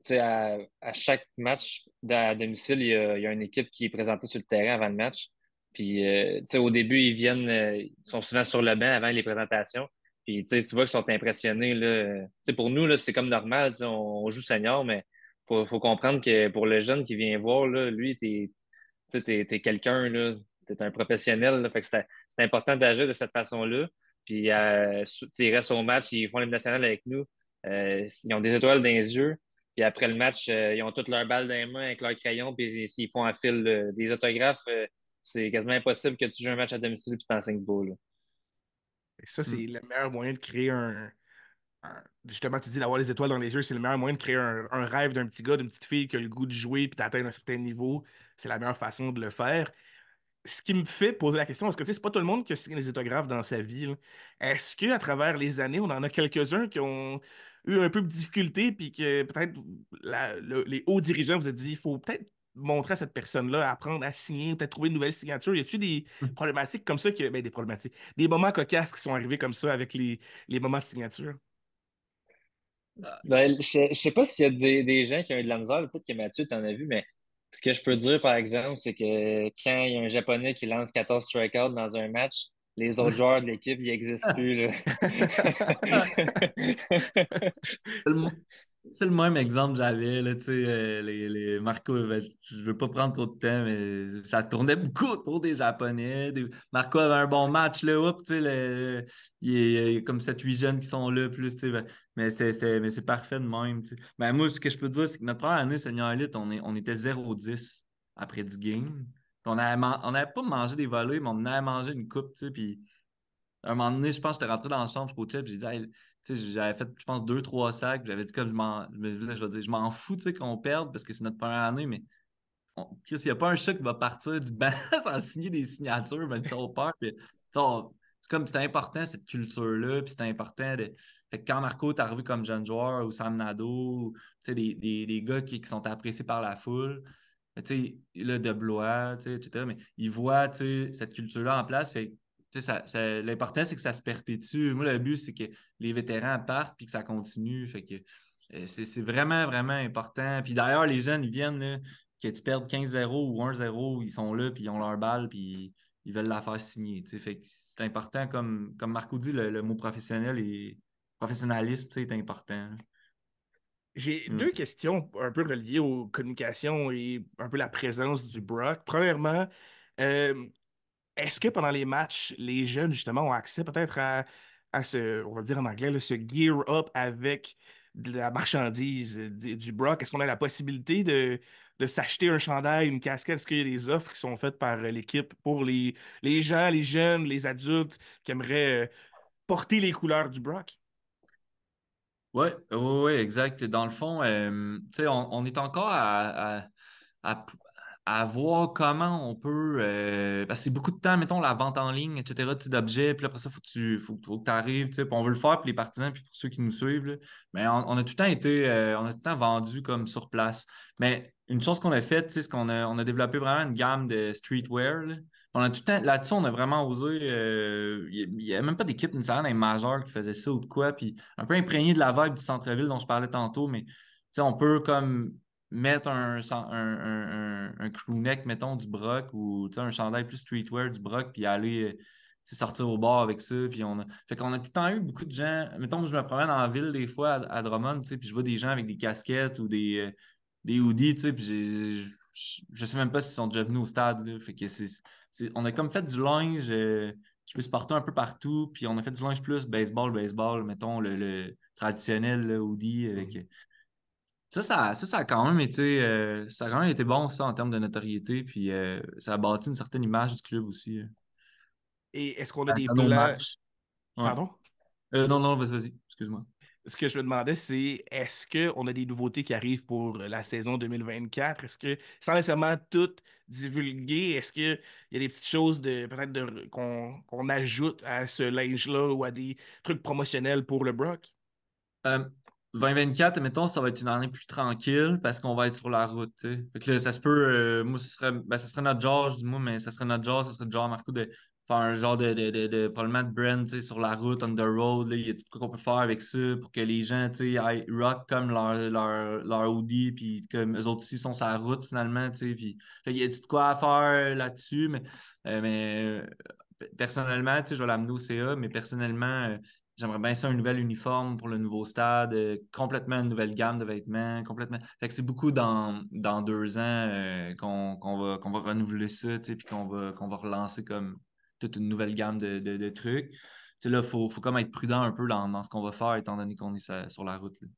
Tu sais, à chaque match à domicile, il y a une équipe qui est présentée sur le terrain avant le match. Puis, tu sais, au début, ils sont souvent sur le banc avant les présentations. Puis, tu vois qu'ils sont impressionnés, là. Tu sais, pour nous, là, c'est comme normal, tu sais, on joue senior, mais faut comprendre que pour le jeune qui vient voir, là, lui, tu sais, t'es quelqu'un, là, t'es un professionnel, là, fait que c'est important d'agir de cette façon-là. Puis, tu sais, ils restent au match, ils font l'hymne national avec nous. Ils ont des étoiles dans les yeux. Puis après le match, ils ont toutes leurs balles dans les mains avec leurs crayons. Puis s'ils font un fil des autographes, c'est quasiment impossible que tu joues un match à domicile et tu t'enseignes pas, là. Et ça, c'est Hmm. le meilleur moyen de créer justement, tu dis d'avoir les étoiles dans les yeux, c'est le meilleur moyen de créer un rêve d'un petit gars, d'une petite fille qui a le goût de jouer puis d'atteindre un certain niveau. C'est la meilleure façon de le faire. Ce qui me fait poser la question, parce que tu sais, c'est pas tout le monde qui a signé des autographes dans sa vie, là. Est-ce qu'à travers les années, on en a quelques-uns qui ont eu un peu de difficulté, puis que peut-être les hauts dirigeants vous ont dit, il faut peut-être montrer à cette personne-là, apprendre à signer, peut-être trouver une nouvelle signature. Y a-t-il des problématiques comme ça, ben, des problématiques, des moments cocasses qui sont arrivés comme ça avec les moments de signature? Ben, je sais pas s'il y a des gens qui ont eu de la misère, peut-être que Mathieu t'en as vu, mais ce que je peux dire, par exemple, c'est que quand il y a un Japonais qui lance 14 strikeouts dans un match, les autres joueurs de l'équipe, ils n'existent plus, là. C'est le c'est le même exemple que j'avais, là, tu sais, Marco, je veux pas prendre trop de temps, mais ça tournait beaucoup autour des Japonais. Marco avait un bon match, là, hop, tu sais, il y a comme 7-8 jeunes qui sont là, plus, tu sais, mais mais c'est parfait de même, tu sais. Ben, moi, ce que je peux dire, c'est que notre première année Senior Elite, on était 0-10 après 10 games. On avait pas mangé des volets, mais on en avait mangé une coupe, tu sais, puis à un moment donné, je pense que j'étais rentré dans la chambre, je coachais, puis j'ai dit, hey, tu sais, j'avais fait, je pense, 2, 3 sacs, puis j'avais dit comme là, je vais dire, je m'en fous, tu sais, qu'on perde parce que c'est notre première année, mais s'il n'y a pas un chat qui va partir du banc sans signer des signatures, même si on perd, puis, tu sais, c'est comme c'était important cette culture-là, puis c'était important de. Fait que quand Marco est arrivé comme jeune joueur, ou Sam Nadeau, tu sais, des gars qui sont appréciés par la foule, mais tu sais, là, de Blois, tu sais, etc. Mais ils voient, tu sais, cette culture-là en place. Fait que, tu sais, l'important, c'est que ça se perpétue. Moi, le but, c'est que les vétérans partent puis que ça continue. Fait que c'est vraiment, vraiment important. Puis d'ailleurs, les jeunes, ils viennent, là, que tu perdes 15-0 ou 1-0, ils sont là, puis ils ont leur balle, puis ils veulent la faire signer. Tu sais. Fait que c'est important, comme Marco dit, le mot professionnel et professionnalisme, tu sais, est important. J'ai Mm. deux questions un peu reliées aux communications et un peu la présence du Brock. Premièrement, euh, est-ce que pendant les matchs, les jeunes, justement, ont accès peut-être à ce, on va dire en anglais, là, ce gear up avec de la marchandise du Brock? Est-ce qu'on a la possibilité de s'acheter un chandail, une casquette? Est-ce qu'il y a des offres qui sont faites par l'équipe pour les gens, les jeunes, les adultes qui aimeraient porter les couleurs du Brock? Oui, ouais, exact. Dans le fond, tu sais, on est encore à, à voir comment on peut. Parce que c'est beaucoup de temps, mettons, la vente en ligne, etc., tu sais, d'objets, puis après ça, faut que tu arrives, tu sais, puis on veut le faire pour les partisans, puis pour ceux qui nous suivent, là. Mais on a tout le temps été, on a tout le temps vendu comme sur place. Mais une chose qu'on a faite, tu sais, c'est qu'on a développé vraiment une gamme de streetwear, là. On a tout le temps, là-dessus, on a vraiment osé. Il n'y a même pas d'équipe nécessairement dans les majeurs qui faisait ça ou de quoi. Puis un peu imprégné de la vibe du centre-ville dont je parlais tantôt, mais tu sais, on peut comme mettre un crewneck, mettons, du Brock ou tu sais, un chandail plus streetwear du Brock, puis aller tu sais, sortir au bar avec ça. Puis fait qu'on a tout le temps eu beaucoup de gens. Mettons, je me promène en ville des fois à Drummond, tu sais, puis je vois des gens avec des casquettes ou des hoodies, tu sais, puis je sais même pas s'ils sont déjà venus au stade, là. Fait que on a comme fait du linge qui peut se porter un peu partout, puis on a fait du linge plus baseball, mettons, le traditionnel là, hoodie avec. Ça a quand même été, ça a quand même été bon, ça, en termes de notoriété, puis ça a bâti une certaine image du club aussi. Et est-ce qu'on a des À nos plans? matchs. Ouais. Pardon? Non, non, vas-y, excuse-moi. Ce que je me demandais, c'est est-ce qu'on a des nouveautés qui arrivent pour la saison 2024? Est-ce que, sans nécessairement tout divulguer, est-ce qu'il y a des petites choses peut-être qu'on ajoute à ce linge-là ou à des trucs promotionnels pour le Brock? Euh, 2024, mettons, ça va être une année plus tranquille parce qu'on va être sur la route, tu sais. Fait que là, ça se peut, moi, ça serait notre genre, je dis moi, mais ça serait notre genre, ça serait le genre, Marco, de faire un genre probablement de brand, tu sais, sur la route, on the road, là, il y a tout quoi qu'on peut faire avec ça pour que les gens, tu sais, aillent rock comme leur Audi, puis comme eux autres aussi sont sur la route, finalement, tu sais, puis fait, il y a tout quoi à faire là-dessus, personnellement, tu sais, je vais l'amener au CA, mais personnellement, j'aimerais bien ça un nouvel uniforme pour le nouveau stade, complètement une nouvelle gamme de vêtements, complètement. Fait que c'est beaucoup dans 2 ans qu'on va renouveler ça, tu sais, puis qu'on va relancer comme toute une nouvelle gamme de trucs. Tu sais, là, faut comme être prudent un peu dans ce qu'on va faire, étant donné qu'on est sur la route, là.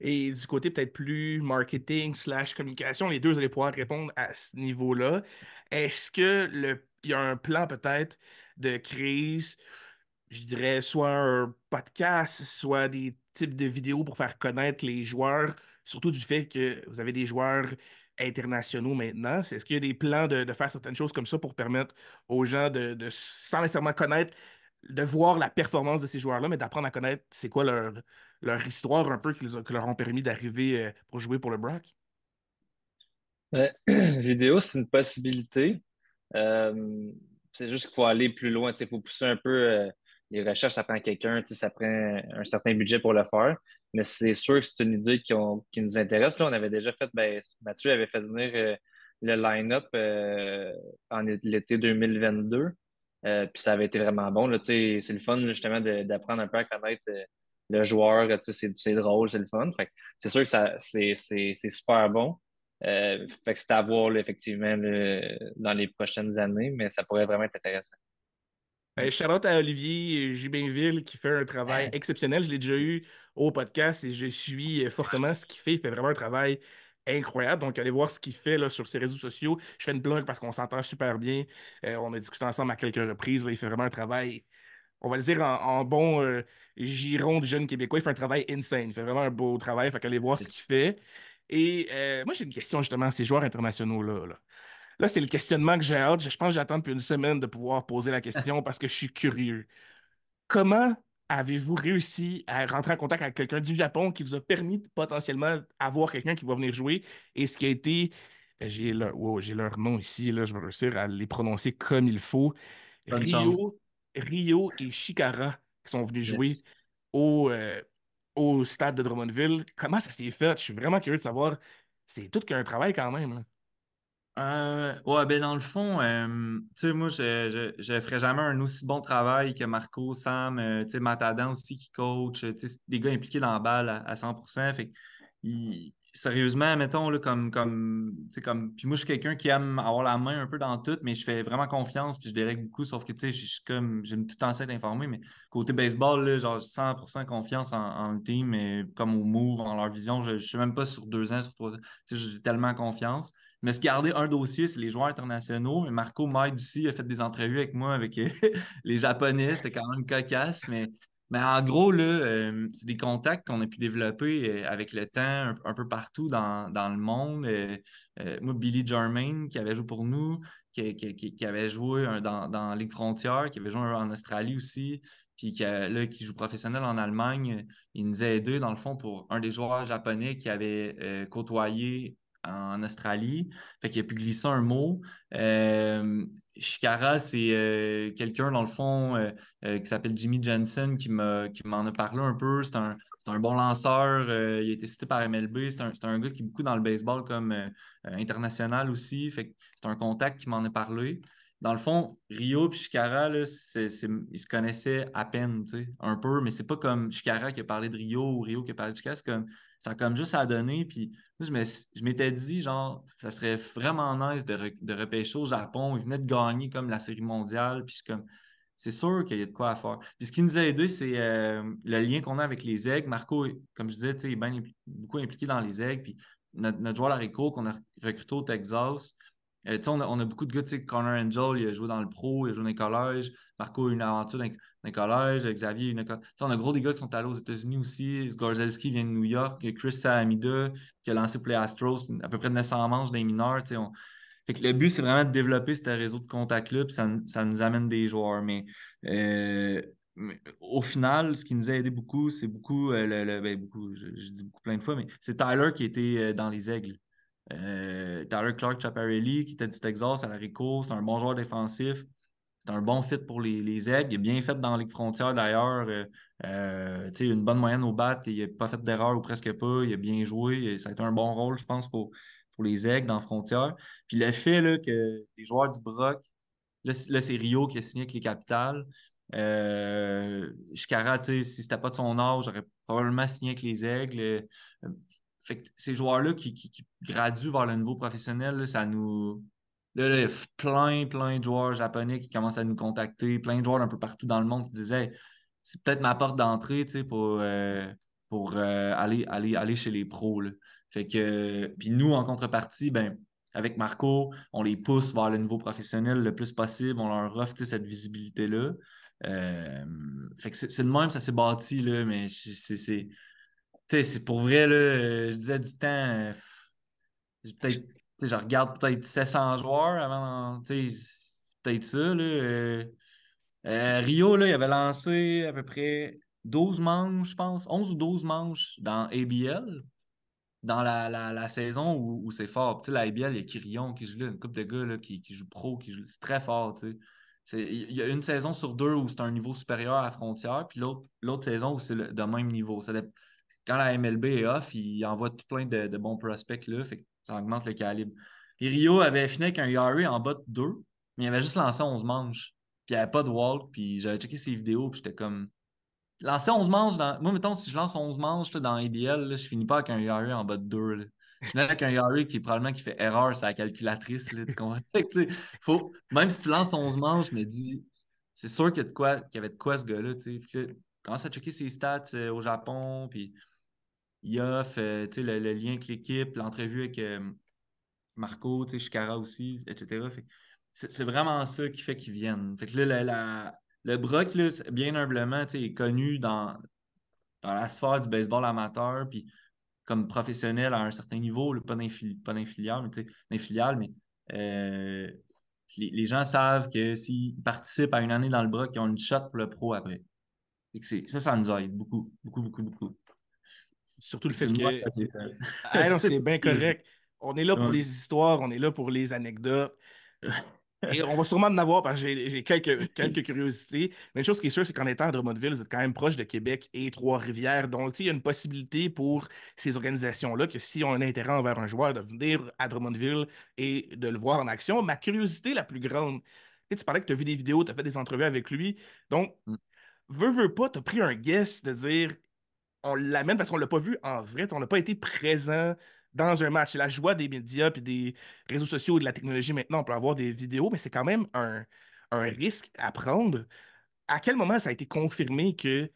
Et du côté peut-être plus marketing slash communication, les deux, vous allez pouvoir répondre à ce niveau-là. Est-ce que il y a un plan peut-être de crise, je dirais, soit un podcast, soit des types de vidéos pour faire connaître les joueurs, surtout du fait que vous avez des joueurs internationaux maintenant. Est-ce qu'il y a des plans de faire certaines choses comme ça pour permettre aux gens sans nécessairement connaître, de voir la performance de ces joueurs-là, mais d'apprendre à connaître c'est quoi leur histoire un peu qui leur ont permis d'arriver pour jouer pour le Brock? Vidéo, c'est une possibilité. Euh, c'est juste qu'il faut aller plus loin. Il faut pousser un peu les recherches, ça prend quelqu'un, ça prend un certain budget pour le faire. Mais c'est sûr que c'est une idée qui nous intéresse. Là, on avait déjà fait, ben, Mathieu avait fait venir le line-up en l'été 2022. Puis ça avait été vraiment bon. Là, c'est le fun justement d'apprendre un peu à connaître le joueur. C'est drôle, c'est le fun. Fait que c'est sûr que c'est super bon. Fait que c'est à voir là, effectivement dans les prochaines années, mais ça pourrait vraiment être intéressant. Shout-out à Olivier Jubinville qui fait un travail exceptionnel. Je l'ai déjà eu au podcast et je suis fortement ce qu'il fait. Il fait vraiment un travail incroyable. Donc, allez voir ce qu'il fait là, sur ses réseaux sociaux. Je fais une blog parce qu'on s'entend super bien. On a discuté ensemble à quelques reprises. Là. Il fait vraiment un travail, on va le dire en bon giron du jeune Québécois. Il fait un travail insane. Il fait vraiment un beau travail. Fait qu'allez voir ce qu'il fait. Et moi, j'ai une question justement à ces joueurs internationaux-là. Là, c'est le questionnement que j'ai hâte. Je pense que j'attends depuis une semaine de pouvoir poser la question parce que je suis curieux. Comment avez-vous réussi à rentrer en contact avec quelqu'un du Japon qui vous a permis de potentiellement avoir quelqu'un qui va venir jouer et ce qui a été, j'ai leur nom ici, là, je vais réussir à les prononcer comme il faut. Bonne chance. Rio, Rio et Shikara qui sont venus jouer Yes. au, euh, au stade de Drummondville. Comment ça s'est fait? Je suis vraiment curieux de savoir. C'est tout qu'un travail quand même, là. Ouais, ben dans le fond, tu sais, moi, je ferais jamais un aussi bon travail que Marco, Sam, tu sais, Matadan aussi qui coach, tu sais, c'est des gars impliqués dans la balle à 100%. Fait que, sérieusement, mettons, là, tu sais, puis moi, je suis quelqu'un qui aime avoir la main un peu dans tout, mais je fais vraiment confiance, puis je délègue beaucoup, sauf que, tu sais, je suis comme, j'aime tout le temps ça être informé, mais côté baseball, là, genre, j'ai 100% confiance en le team, mais comme au move, en leur vision, je suis même pas sur 2 ans, sur 3 ans, tu sais, j'ai tellement confiance. Je me suis gardé un dossier, c'est les joueurs internationaux. Mais Marco m'aide aussi, il a fait des entrevues avec moi, avec les Japonais. C'était quand même cocasse. Mais Mais en gros, là, c'est des contacts qu'on a pu développer avec le temps un peu partout dans le monde. Moi, Billy Germain, qui avait joué pour nous, qui avait joué dans Ligue Frontière, qui avait joué en Australie aussi, puis qui joue professionnel en Allemagne, il nous a aidés, dans le fond, pour un des joueurs japonais qui avait côtoyé en Australie. Fait qu'il a pu glisser un mot. Shikara, c'est quelqu'un, dans le fond, qui s'appelle Jimmy Jensen, qui m'en a parlé un peu. C'est un bon lanceur. Il a été cité par MLB. C'est un gars qui est beaucoup dans le baseball comme international aussi. Fait que c'est un contact qui m'en a parlé. Dans le fond, Rio et Shikara, là, ils se connaissaient à peine, tu sais, un peu, mais c'est pas comme Shikara qui a parlé de Rio ou Rio qui a parlé de Shikara. Ça a comme juste à donner. Puis moi, je m'étais dit, genre, ça serait vraiment nice de repêcher au Japon. Ils venaient de gagner comme la série mondiale. Puis c'est sûr qu'il y a de quoi à faire. Puis ce qui nous a aidé, c'est le lien qu'on a avec les aigles. Marco, comme je disais, est beaucoup impliqué dans les aigles. Puis notre joueur Larico qu'on a recruté au Texas, on a beaucoup de gars, Connor Angel, il a joué dans le pro, il a joué dans les collèges. Marco a eu une aventure dans les collèges. Xavier, on a gros des gars qui sont allés aux États-Unis aussi. Sgorzelski vient de New York. Il y a Chris Salamida qui a lancé pour les Astros, à peu près 900 manches des mineurs. Fait que le but, c'est vraiment de développer ce réseau de contacts-là, puis ça nous amène des joueurs. Mais au final, ce qui nous a aidé beaucoup, c'est beaucoup, beaucoup, je dis beaucoup plein de fois, mais c'est Tyler qui était dans les Aigles. Tyler Clark Chaparelli, qui était du Texas à la Rico, c'est un bon joueur défensif. C'est un bon fit pour les Aigles. Il est bien fait dans la Ligue Frontière d'ailleurs. Une bonne moyenne au bat. Il n'a pas fait d'erreur ou presque pas. Il a bien joué. Ça a été un bon rôle, je pense, pour les Aigles dans la Frontière. Puis le fait là, que les joueurs du Broc, là c'est Rio qui a signé avec les Capitales. Shikara, si c'était pas de son âge, j'aurais probablement signé avec les Aigles. Fait que ces joueurs-là qui graduent vers le niveau professionnel, là, ça nous. Là, il y a plein de joueurs japonais qui commencent à nous contacter, plein de joueurs un peu partout dans le monde qui disaient hey, c'est peut-être ma porte d'entrée pour aller chez les pros. Là. Fait que, puis nous, en contrepartie, ben, avec Marco, on les pousse vers le niveau professionnel le plus possible, on leur offre cette visibilité-là. Fait que c'est de même, ça s'est bâti, là, mais c'est pour vrai, là, je disais du temps, peut-être, je regarde peut-être 700 joueurs avant, c'est peut-être ça, là. Rio, là, il avait lancé à peu près 12 manches, je pense, 11 ou 12 manches dans ABL, dans la saison où c'est fort. Tu sais, la ABL, il y a Kirion qui joue là, une couple de gars là, qui joue pro, c'est très fort, tu sais. Il y a une saison sur deux où c'est un niveau supérieur à la frontière, puis l'autre saison où c'est de même niveau. Quand la MLB est off, il envoie tout plein de bons prospects là, fait que ça augmente le calibre. Puis Rio avait fini avec un ERA en bas de 2, mais il avait juste lancé 11 manches. Puis il n'y avait pas de walk, puis j'avais checké ses vidéos, puis j'étais comme. Lancer 11 manches dans. Moi, mettons, si je lance 11 manches là, dans ABL, là, je finis pas avec un ERA en bas de 2. Là. Je finis avec un ERA qui probablement qui fait erreur sur la calculatrice. Là, tu comprends? Fait que, même si tu lances 11 manches, je me dis, c'est sûr qu'il y avait de quoi ce gars-là. Je commence à checker ses stats au Japon, puis il offre le lien avec l'équipe, l'entrevue avec Marco, Shikara aussi, etc. Fait que c'est vraiment ça qui fait qu'ils viennent. Fait que là, le Brock, là, bien humblement, est connu dans la sphère du baseball amateur, puis comme professionnel à un certain niveau, là, pas dans les filiales, mais les gens savent que s'ils participent à une année dans le Brock, ils ont une shot pour le pro après. Fait que ça nous aide beaucoup, beaucoup, beaucoup, beaucoup. Surtout le C'est fait moi, que. ça s'est fait. Ah non, c'est bien correct. On est là pour Ouais. les histoires, on est là pour les anecdotes. Et on va sûrement en avoir parce que j'ai quelques curiosités. Mais une chose qui est sûre, c'est qu'en étant à Drummondville, vous êtes quand même proche de Québec et Trois-Rivières. Donc, il y a une possibilité pour ces organisations-là que si on a un intérêt envers un joueur, de venir à Drummondville et de le voir en action. Ma curiosité la plus grande, tu parlais que tu as vu des vidéos, tu as fait des entrevues avec lui. Donc, veux pas, tu as pris un guess de dire on l'amène parce qu'on l'a pas vu en vrai, on n'a pas été présent dans un match. C'est la joie des médias puis des réseaux sociaux et de la technologie maintenant, on peut avoir des vidéos, mais c'est quand même un risque à prendre. À quel moment ça a été confirmé que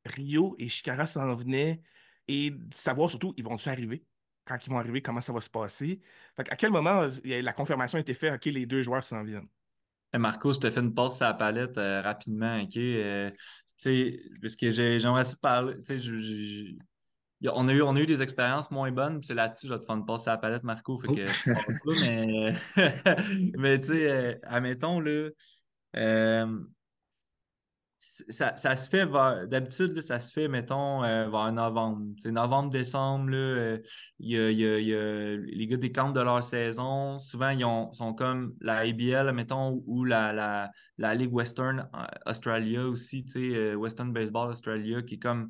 Rio et Shikara s'en venaient et de savoir surtout, ils vont-ils arriver? Quand ils vont arriver, comment ça va se passer? Fait à quel moment la confirmation a été faite, OK, les deux joueurs s'en viennent? Marco, je te fais une passe sur la palette rapidement, OK? sais, parce que j'aimerais ça parler. Tu sais, on a eu des expériences moins bonnes, puis c'est là-dessus, je vais te faire une passe à la palette, Marco, fait Oh. que parle pas, mais, mais tu sais, admettons, là, euh, ça se fait d'habitude, là, ça se fait, mettons, vers novembre. C'est novembre-décembre, là, il y a les gars décampent de leur saison. Souvent, sont comme la ABL, mettons, ou la Ligue Western Australia aussi, tu sais, Western Baseball Australia, qui est comme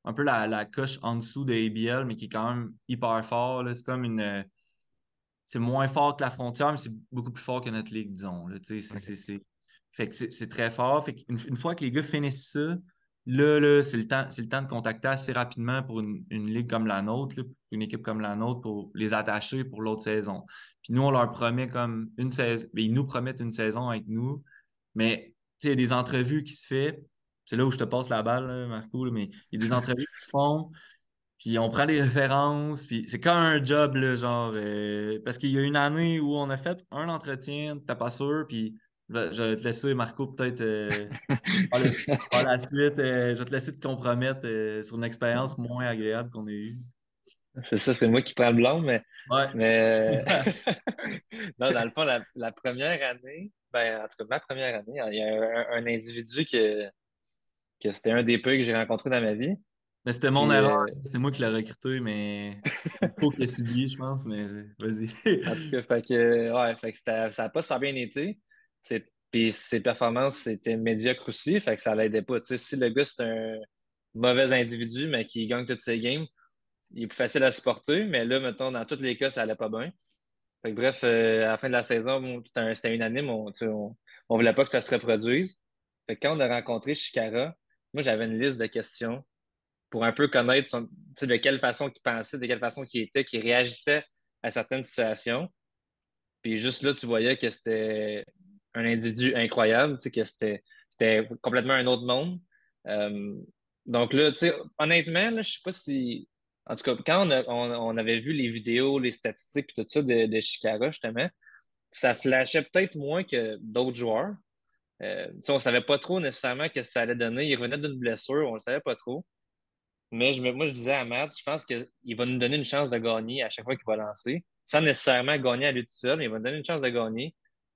un peu la coche en dessous de ABL, mais qui est quand même hyper fort, là. C'est comme c'est moins fort que la frontière, mais c'est beaucoup plus fort que notre ligue, disons, là. Tu sais, fait que c'est très fort. Fait une fois que les gars finissent ça, là, c'est le temps de contacter assez rapidement pour une ligue comme la nôtre, là, une équipe comme la nôtre, pour les attacher pour l'autre saison. Puis nous, on leur promet comme une saison. Ils nous promettent une saison avec nous. Mais tu sais, il y a des entrevues qui se font. C'est là où je te passe la balle, là, Marco, là, mais il y a des entrevues qui se font. Puis on prend des références, puis c'est comme un job, là, genre, parce qu'il y a une année où on a fait un entretien, t'es pas sûr, puis je vais te laisser, Marco, peut-être par la suite, je vais te laisser te compromettre sur une expérience moins agréable qu'on a eue. C'est ça, c'est moi qui prends le blanc, Ouais. mais non, dans le fond, la première année, ben, en tout cas, ma première année, il y a un individu que c'était un des peu que j'ai rencontré dans ma vie. Mais c'était mon Puis, erreur, c'est moi qui l'ai recruté, mais c'est Marco qui a subi, je pense, mais vas-y. en tout cas, ouais, fait que ça n'a pas super bien été. Puis ses performances étaient médiocres aussi, fait que ça l'aidait pas. Tu sais, si le gars, c'est un mauvais individu, mais qui gagne toutes ses games, il est plus facile à supporter, mais là, mettons, dans tous les cas, ça allait pas bien. Fait que bref, à la fin de la saison, bon, c'était unanime, tu sais, on voulait pas que ça se reproduise. Fait que quand on a rencontré Shikara, moi, j'avais une liste de questions pour un peu connaître tu sais, de quelle façon il pensait, de quelle façon il était, qu'il réagissait à certaines situations. Puis juste là, tu voyais que c'était un individu incroyable, tu sais, que c'était complètement un autre monde. Euh, donc là, tu sais, honnêtement, là, je sais pas si. En tout cas, quand on avait vu les vidéos, les statistiques et tout ça de Shikara, justement, ça flashait peut-être moins que d'autres joueurs. Tu sais, on savait pas trop nécessairement ce que ça allait donner. Il revenait d'une blessure, on le savait pas trop. Mais moi, je disais à Matt, je pense qu'il va nous donner une chance de gagner à chaque fois qu'il va lancer, sans nécessairement gagner à lui tout seul, mais il va nous donner une chance de gagner,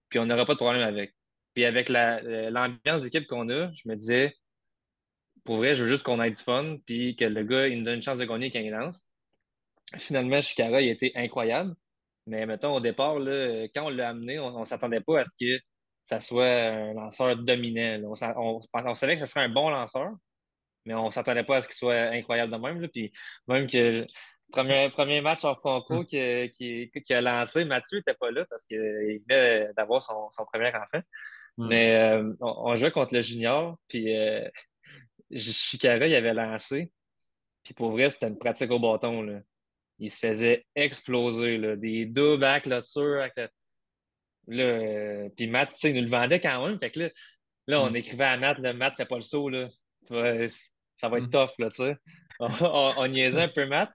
puis on n'aura pas de problème avec. Puis avec l'ambiance d'équipe qu'on a, je me disais, pour vrai, je veux juste qu'on ait du fun, puis que le gars, il nous donne une chance de gagner quand il lance. Finalement, Shikara, il a été incroyable, mais mettons, au départ, là, quand on l'a amené, on ne s'attendait pas à ce que ça soit un lanceur dominant, là. On savait que ce serait un bon lanceur, mais on ne s'attendait pas à ce qu'il soit incroyable de même. Là. Puis même que le premier match hors concours qui a lancé, Mathieu n'était pas là parce qu'il venait d'avoir son premier enfant. Hmm. Mais on jouait contre le junior, puis Chikara, il avait lancé. Puis pour vrai, c'était une pratique au bâton. Là. Il se faisait exploser, là, des doubles à la clôture. Là, puis Matt, tu sais, il nous le vendait quand même. Fait que là, on Hmm. écrivait à Matt, là, Matt, fais pas le saut, là. Tu vois, ça va être Hmm. tough, là, tu sais. On niaisait un peu Matt.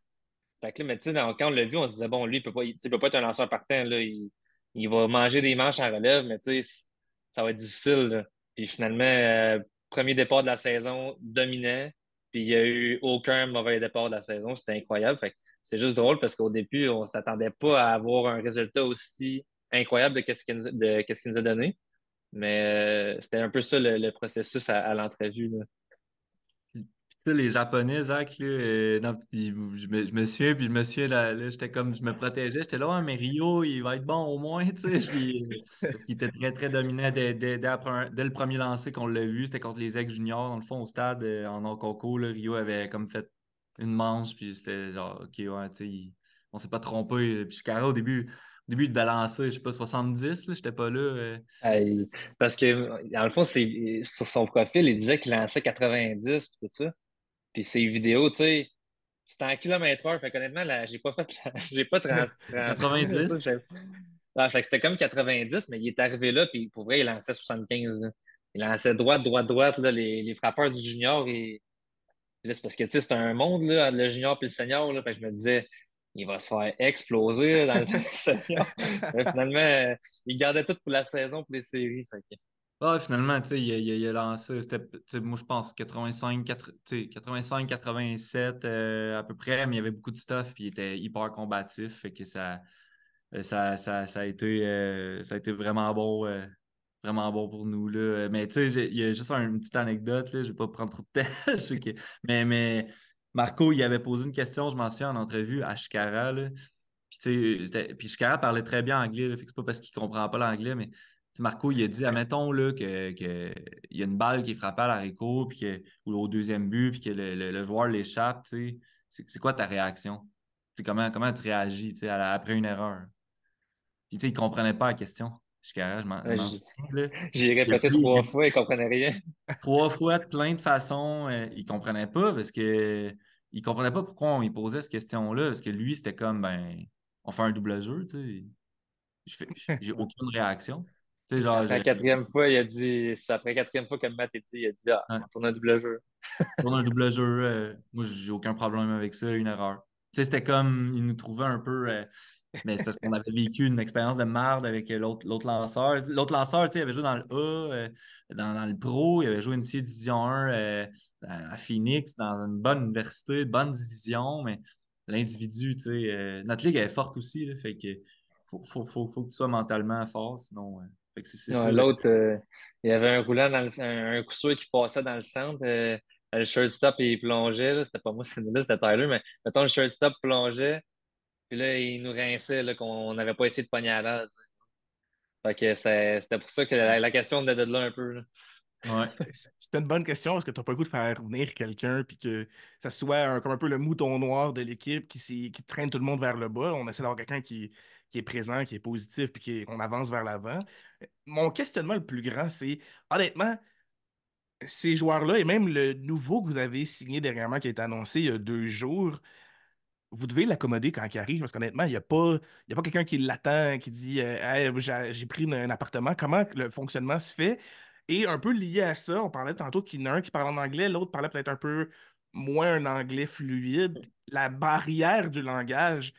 Fait que là, mais tu sais, quand on l'a vu, on se disait, bon, lui, il peut pas être un lanceur partant, là. Il va manger des manches en relève, mais tu sais, ça va être difficile, là. Puis finalement, premier départ de la saison, dominant. Puis il y a eu aucun mauvais départ de la saison. C'était incroyable. Fait que c'est juste drôle parce qu'au début, on s'attendait pas à avoir un résultat aussi incroyable de qu'est-ce qu'il nous a donné. Mais c'était un peu ça le processus à l'entrevue, là. Tu sais, les Japonais, Zach, là, non, puis je me souviens, puis je me souviens, là, j'étais comme, je me protégeais, j'étais là, ouais, mais Rio, il va être bon au moins, tu sais, puis, parce qu'il était très, très dominant dès le premier lancer qu'on l'a vu, c'était contre les ex-juniors, dans le fond, au stade, en hors-concours, là, Rio avait comme fait une manche, puis c'était genre, OK, ouais, tu sais, on s'est pas trompé, puis Shikara, au début, il devait lancer, je sais pas, 70, là, j'étais pas là. Hey, parce que, dans le fond, sur son profil, il disait qu'il lançait 90 puis tout ça. Puis ses vidéos, tu sais, c'était en kilomètre-heure. Fait qu'honnêtement, là, j'ai pas fait, j'ai pas transcrit, là, tu sais. 90? Fait que c'était comme 90, mais il est arrivé là, puis pour vrai, il lançait 75, là. Il lançait droite, droite, droite, là, les frappeurs du junior. Et là, c'est parce que, tu sais, c'est un monde, là, le junior puis le senior, là. Fait que je me disais, il va se faire exploser, là, dans le senior. Mais finalement, il gardait tout pour la saison, pour les séries. Fait que Ah, finalement, tu sais, il a lancé, moi je pense 87 à peu près, mais il y avait beaucoup de stuff, puis il était hyper combatif, fait que ça a été vraiment bon pour nous, là. Mais tu sais, il y a juste une petite anecdote, là, je vais pas prendre trop de temps. je sais que- mais Marco, il avait posé une question, je m'en souviens, en entrevue à Chicara, là. Puis, tu sais, puis Chicara parlait très bien anglais, là, fait que c'est pas parce qu'il comprend pas l'anglais, mais tu sais, Marco, il a dit, admettons là, il y a une balle qui est frappée à l'haricot, ou au deuxième but, puis que le joueur l'échappe, tu sais, c'est quoi ta réaction? C'est comment tu réagis, tu sais, après une erreur? Puis, tu sais, il comprenait pas la question. Chicara, je Ouais, m'en souviens, là. J'ai Il a répété fallu 3 fois, ils ne comprenaient rien. trois fois de plein de façons, il comprenait pas parce que il comprenait pas pourquoi on lui posait cette question-là, parce que lui, c'était comme, ben, on fait un double jeu, tu sais. J'ai aucune réaction. Tu sais, genre, Après la quatrième fois, il a dit, c'est après la quatrième fois que Matt a dit, il a dit, ah, ouais, on tourne un double jeu. on a un double jeu, moi, j'ai aucun problème avec ça, une erreur. Tu sais, c'était comme, il nous trouvait un peu, mais c'est parce qu'on avait vécu une expérience de marde avec l'autre lanceur. L'autre lanceur, tu sais, il avait joué dans le A, dans le Pro, il avait joué une Division 1 à Phoenix, dans une bonne université, bonne division, mais l'individu, tu sais, notre ligue elle est forte aussi, là, fait que faut que tu sois mentalement fort, sinon, fait que c'est ça. Ouais, l'autre, il y avait un roulant un coup sûr qui passait dans le centre. Le shortstop, il plongeait. Là. C'était pas moi, c'était Tyler, mais mettons, le shortstop plongeait. Puis là, il nous rinçait là, qu'on n'avait pas essayé de pogner à la balle. Fait que c'était pour ça que la question venait de là un peu. Là. Ouais. C'était une bonne question parce que t'as pas le goût de faire venir quelqu'un puis que ça soit comme un peu le mouton noir de l'équipe qui traîne tout le monde vers le bas. On essaie d'avoir quelqu'un qui est présent, qui est positif puis qu'on avance vers l'avant. Mon questionnement le plus grand, c'est honnêtement, ces joueurs-là et même le nouveau que vous avez signé dernièrement qui a été annoncé il y a 2 jours, vous devez l'accommoder quand il arrive, parce qu'honnêtement, il y a pas quelqu'un qui l'attend, qui dit Hey, j'ai pris un appartement. Comment le fonctionnement se fait? Et un peu lié à ça, on parlait tantôt qu'il y en a un qui parle en anglais, l'autre parlait peut-être un peu moins un anglais fluide. La barrière du langage,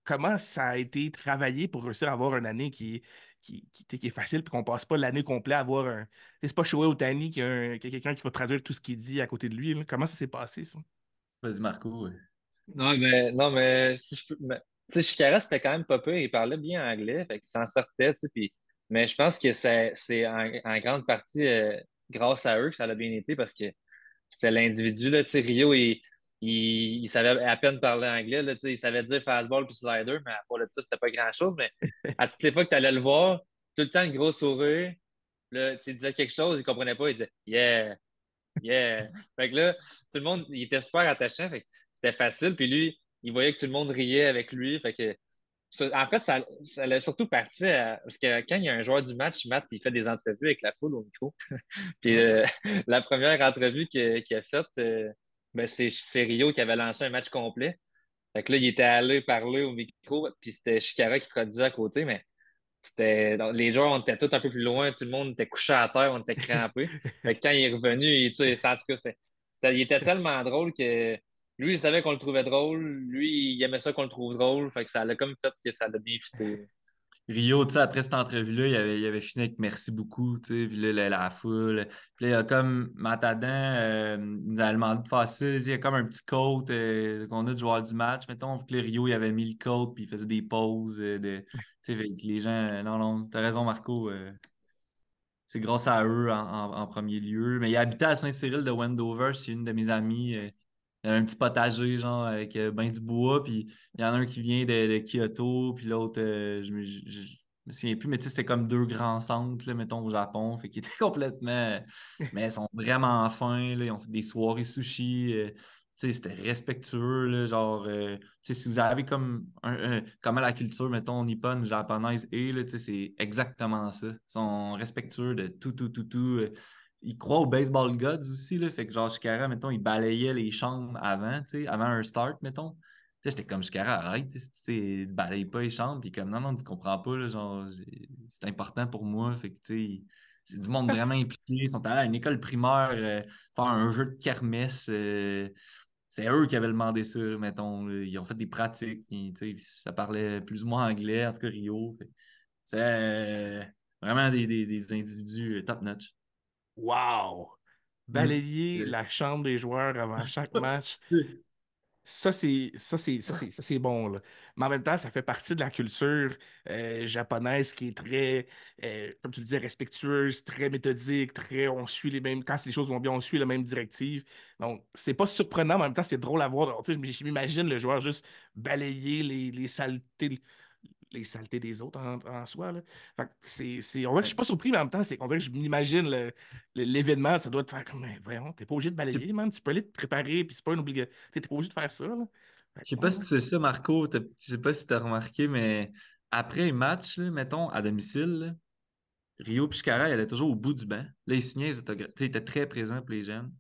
comment ça a été travaillé pour réussir à avoir une année qui est facile, puis qu'on passe pas l'année complète à avoir un. C'est pas Shohei Ohtani qui a quelqu'un qui va traduire tout ce qu'il dit à côté de lui, là. Comment ça s'est passé, ça? Vas-y, Marco. Ouais. Non, mais si je peux. Tu sais, Chikara, c'était quand même pas pire. Il parlait bien anglais, fait qu'il s'en sortait, tu sais. Mais je pense que c'est en grande partie grâce à eux que ça a bien été parce que c'était l'individu, là. Tu sais, Rio, il savait à peine parler anglais, là. Tu sais, il savait dire fastball puis slider, mais à part de ça, c'était pas grand-chose. Mais à toutes les fois que tu allais le voir, tout le temps, le gros sourire. Là, tu sais, il disait quelque chose, il comprenait pas, il disait Yeah. Yeah! Fait que là, tout le monde, il était super attachant. Fait que c'était facile. Puis lui, il voyait que tout le monde riait avec lui. Fait que, en fait, ça l'a surtout parti parce que quand il y a un joueur du match, Matt, il fait des entrevues avec la foule au micro. Puis Ah. la première entrevue qu'il a faite, ben, c'est Rio qui avait lancé un match complet. Fait que là, il était allé parler au micro, puis c'était Chikara qui traduisait à côté, mais donc, les joueurs, on était tous un peu plus loin, tout le monde était couché à terre, on était crampés. Fait que quand il est revenu, tu sais, en tout cas, il était tellement drôle que lui, il savait qu'on le trouvait drôle. Lui, il aimait ça qu'on le trouve drôle. Fait que ça l'a comme fait que ça l'a bien fité. Rio, tu sais, après cette entrevue-là, il avait fini avec merci beaucoup, tu sais, puis là, la foule. Puis là, il y a comme Matadan, il nous a demandé de faire ça. Il y a comme un petit coach qu'on a de joueur du match, mettons. Puis que là, Rio, il avait mis le coach, puis il faisait des pauses. Tu sais, fait que les gens, non, non, t'as raison, Marco. C'est grâce à eux en premier lieu. Mais il habitait à Saint-Cyril de Wendover, c'est une de mes amies. Il y a un petit potager, genre, avec ben du bois. Puis il y en a un qui vient de Kyoto, puis l'autre, je me souviens plus, mais tu sais, c'était comme deux grands centres, là, mettons, au Japon. Fait qu'ils étaient complètement. Mais ils sont vraiment fins, là. Ils ont fait des soirées sushi. Tu sais, c'était respectueux, là, genre, tu sais, si vous avez comme comment la culture, mettons, nippone, japonaise est, là, tu sais, c'est exactement ça. Ils sont respectueux de tout, tout, tout, tout. Ils croient au baseball gods aussi, là, fait que genre, Shikara, mettons, il balayait les chambres avant, tu sais, avant un start, mettons. Tu sais, j'étais comme, Shikara, arrête, tu sais, balaye pas les chambres, puis comme, non, non, tu comprends pas, là, genre, c'est important pour moi, fait que, tu sais, c'est du monde vraiment impliqué. Ils sont allés à une école primaire faire un jeu de kermesse. C'est eux qui avaient demandé ça, mettons. Ils ont fait des pratiques. Ça parlait plus ou moins anglais, en tout cas Rio. C'est Vraiment des individus top-notch. Wow! Mm. Balayer la chambre des joueurs avant chaque match. Ça, c'est bon, là. Mais en même temps, ça fait partie de la culture japonaise qui est très, comme tu le dis, respectueuse, très méthodique, très, on suit les mêmes, quand les choses vont bien, on suit les mêmes directives. Donc, c'est pas surprenant, mais en même temps, c'est drôle à voir. Alors, tu sais, je m'imagine le joueur juste balayer les saletés des autres en soi, là. Fait que on dirait que je suis pas surpris, mais en même temps, on dirait que je m'imagine l'événement, ça doit te faire comme, mais voyons, t'es pas obligé de Je balayer, man. Tu peux aller te préparer, puis c'est pas une obligation. T'es pas obligé de faire ça, là. Fait que, sais pas ouais, si ouais. tu sais ça, Marco. Je sais pas si tu as remarqué, mais après un match, là, mettons, à domicile, là, Rio Pichara, il allait toujours au bout du banc. Là, il signait les autographes. Tu sais, il était très présent pour les jeunes.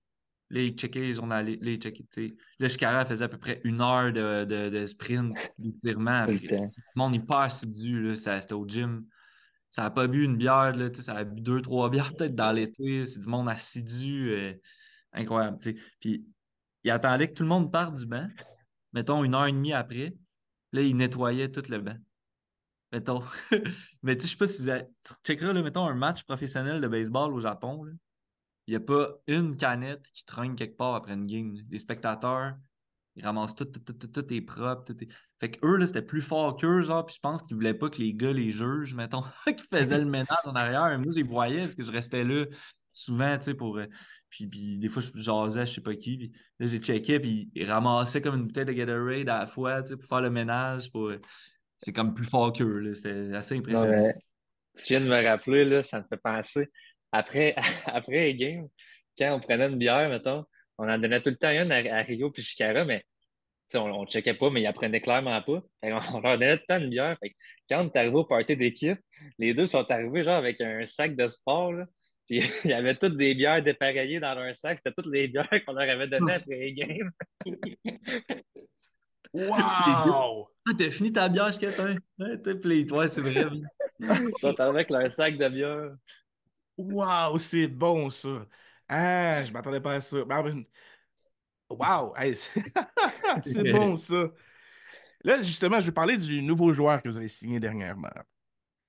Là, il checkait les journalistes. Là, il checkait, tu sais. Là, Chicara faisait à peu près 1 heure de sprint, d'étirement. Tout le Après, tout temps. le monde hyper assidu, là. C'était au gym. Ça n'a pas bu une bière, là, tu sais, ça a bu 2, 3 bières peut-être dans l'été. C'est du monde assidu. Incroyable, tu sais. Puis, il attendait que tout le monde parte du banc. Mettons 1 heure et demie après. Là, il nettoyait tout le banc. Mettons. Mais tu sais, je sais pas si tu checkeras, là, mettons, un match professionnel de baseball au Japon, là. Il n'y a pas une canette qui traîne quelque part après une game, là. Les spectateurs, ils ramassent tout est propre. Fait que eux, là, c'était plus fort qu'eux, genre, puis je pense qu'ils voulaient pas que les gars les jugent, mettons, qui faisaient le ménage en arrière. Moi, je les voyais parce que je restais là souvent, tu sais, pour. Puis des fois, je jasais, je sais pas qui. Puis là, j'ai checké, puis ils ramassaient comme une bouteille de Gatorade à la fois, tu sais, pour faire le ménage. C'est comme plus fort qu'eux, là. C'était assez Non, impressionnant. mais tu viens de me rappeler, là, ça me fait penser. Après, après les games, quand on prenait une bière, mettons, on en donnait tout le temps une à Rio puis Chicara, mais tu sais, on ne checkait pas, mais ils apprenaient clairement pas. Fait qu'on on leur donnait tout le temps une bière. Fait que quand on est arrivé au party d'équipe, les deux sont arrivés genre avec un sac de sport, là. Puis il y avait toutes des bières dépareillées dans leur sac. C'était toutes les bières qu'on leur avait données après les games. Les gars, Wow! ah, t'as fini ta bière, je hein? Ouais, t'as play. Ouais, c'est vrai. Oui. Ils sont arrivés avec leur sac de bière. Wow, c'est bon, ça. Ah, je m'attendais pas à ça. Wow! Hey, c'est bon, ça. Là, justement, je vais parler du nouveau joueur que vous avez signé dernièrement.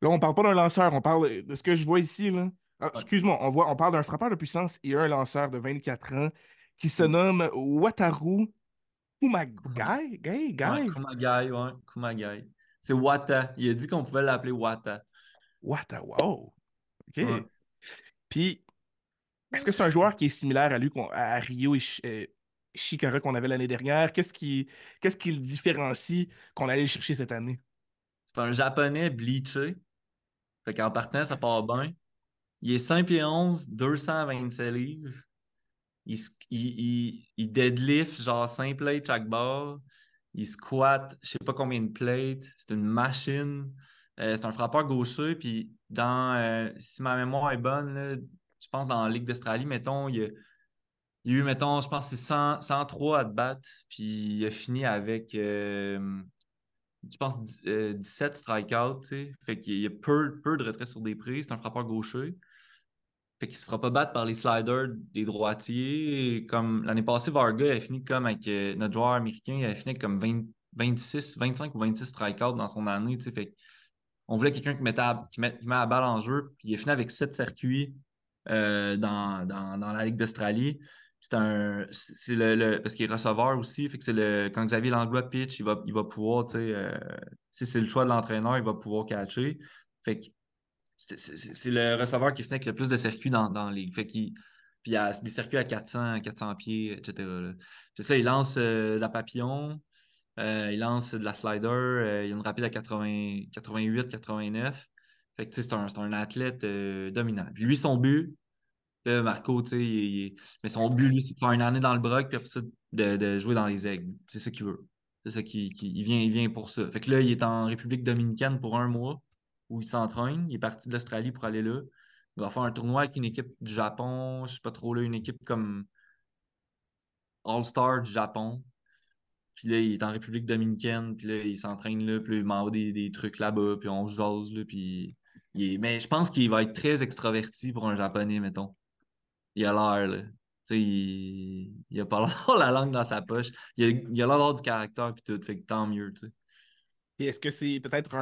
Là, on parle pas d'un lanceur, on parle de ce que je vois ici, là. Ah, Ouais. excuse-moi, on parle d'un frappeur de puissance et un lanceur de 24 ans qui se Mm. nomme Wataru Kuma- Kumagai. Ouais, Kumagai, ouais, Kumagai. C'est Wata. Il a dit qu'on pouvait l'appeler Wata. Wow. Ouais. OK. Puis, est-ce que c'est un joueur qui est similaire à lui, à Rio et Shikara qu'on avait l'année dernière? Qu'est-ce qui le différencie qu'on allait le chercher cette année? C'est un Japonais bleaché. Fait qu'en partant, ça part bien. Il est 5 pieds 11, 227 livres. Il deadlift genre 5 plates chaque barre. Il squat, je sais pas combien de plates. C'est une machine. C'est un frappeur gaucher. Puis si ma mémoire est bonne, là, je pense dans la Ligue d'Australie, mettons, il y a eu, mettons, je pense que c'est 103 à te battre. Puis il a fini avec, je pense, 17 strikeouts. Tu sais. Fait qu'il y a peu de retraits sur des prises. C'est un frappeur gaucher. Fait qu'il se fera pas battre par les sliders des droitiers. Comme l'année passée, Varga il a fini comme avec notre joueur américain, il a fini avec comme 20 26, 25 ou 26 strikeouts dans son année. Tu sais. Fait on voulait quelqu'un qui met la balle en jeu. Puis il a fini avec 7 circuits dans la Ligue d'Australie. C'est parce qu'il est receveur aussi. Fait que quand Xavier Langlois pitch, il va pouvoir, tu sais, si c'est le choix de l'entraîneur, il va pouvoir catcher. Fait que c'est le receveur qui finit avec le plus de circuits dans la ligue. Puis il y a des circuits à 400 pieds, etc. là. C'est ça, il lance de la papillon, il lance de la slider, il a une rapide à 80, 88, 89. Fait que tu sais, c'est un athlète dominant. Puis lui, son but, là, Marco, tu sais, mais son but, lui, c'est de faire une année dans le Broc, puis après ça, de jouer dans les aigles. C'est ça qu'il veut. C'est ça il vient pour ça. Fait que là, il est en République dominicaine pour 1 mois où il s'entraîne. Il est parti de l'Australie pour aller là. Il va faire un tournoi avec une équipe du Japon, je sais pas trop là, une équipe comme All-Star du Japon. Puis là, il est en République dominicaine, puis là, il s'entraîne là, puis là, il m'envoie des trucs là-bas, puis on jase, là, puis mais je pense qu'il va être très extraverti pour un Japonais, mettons. Il a l'air, là. Tu sais, il a pas l'air la langue dans sa poche. Il a l'air d'avoir du caractère, puis tout, fait que tant mieux, tu sais. Et est-ce que c'est peut-être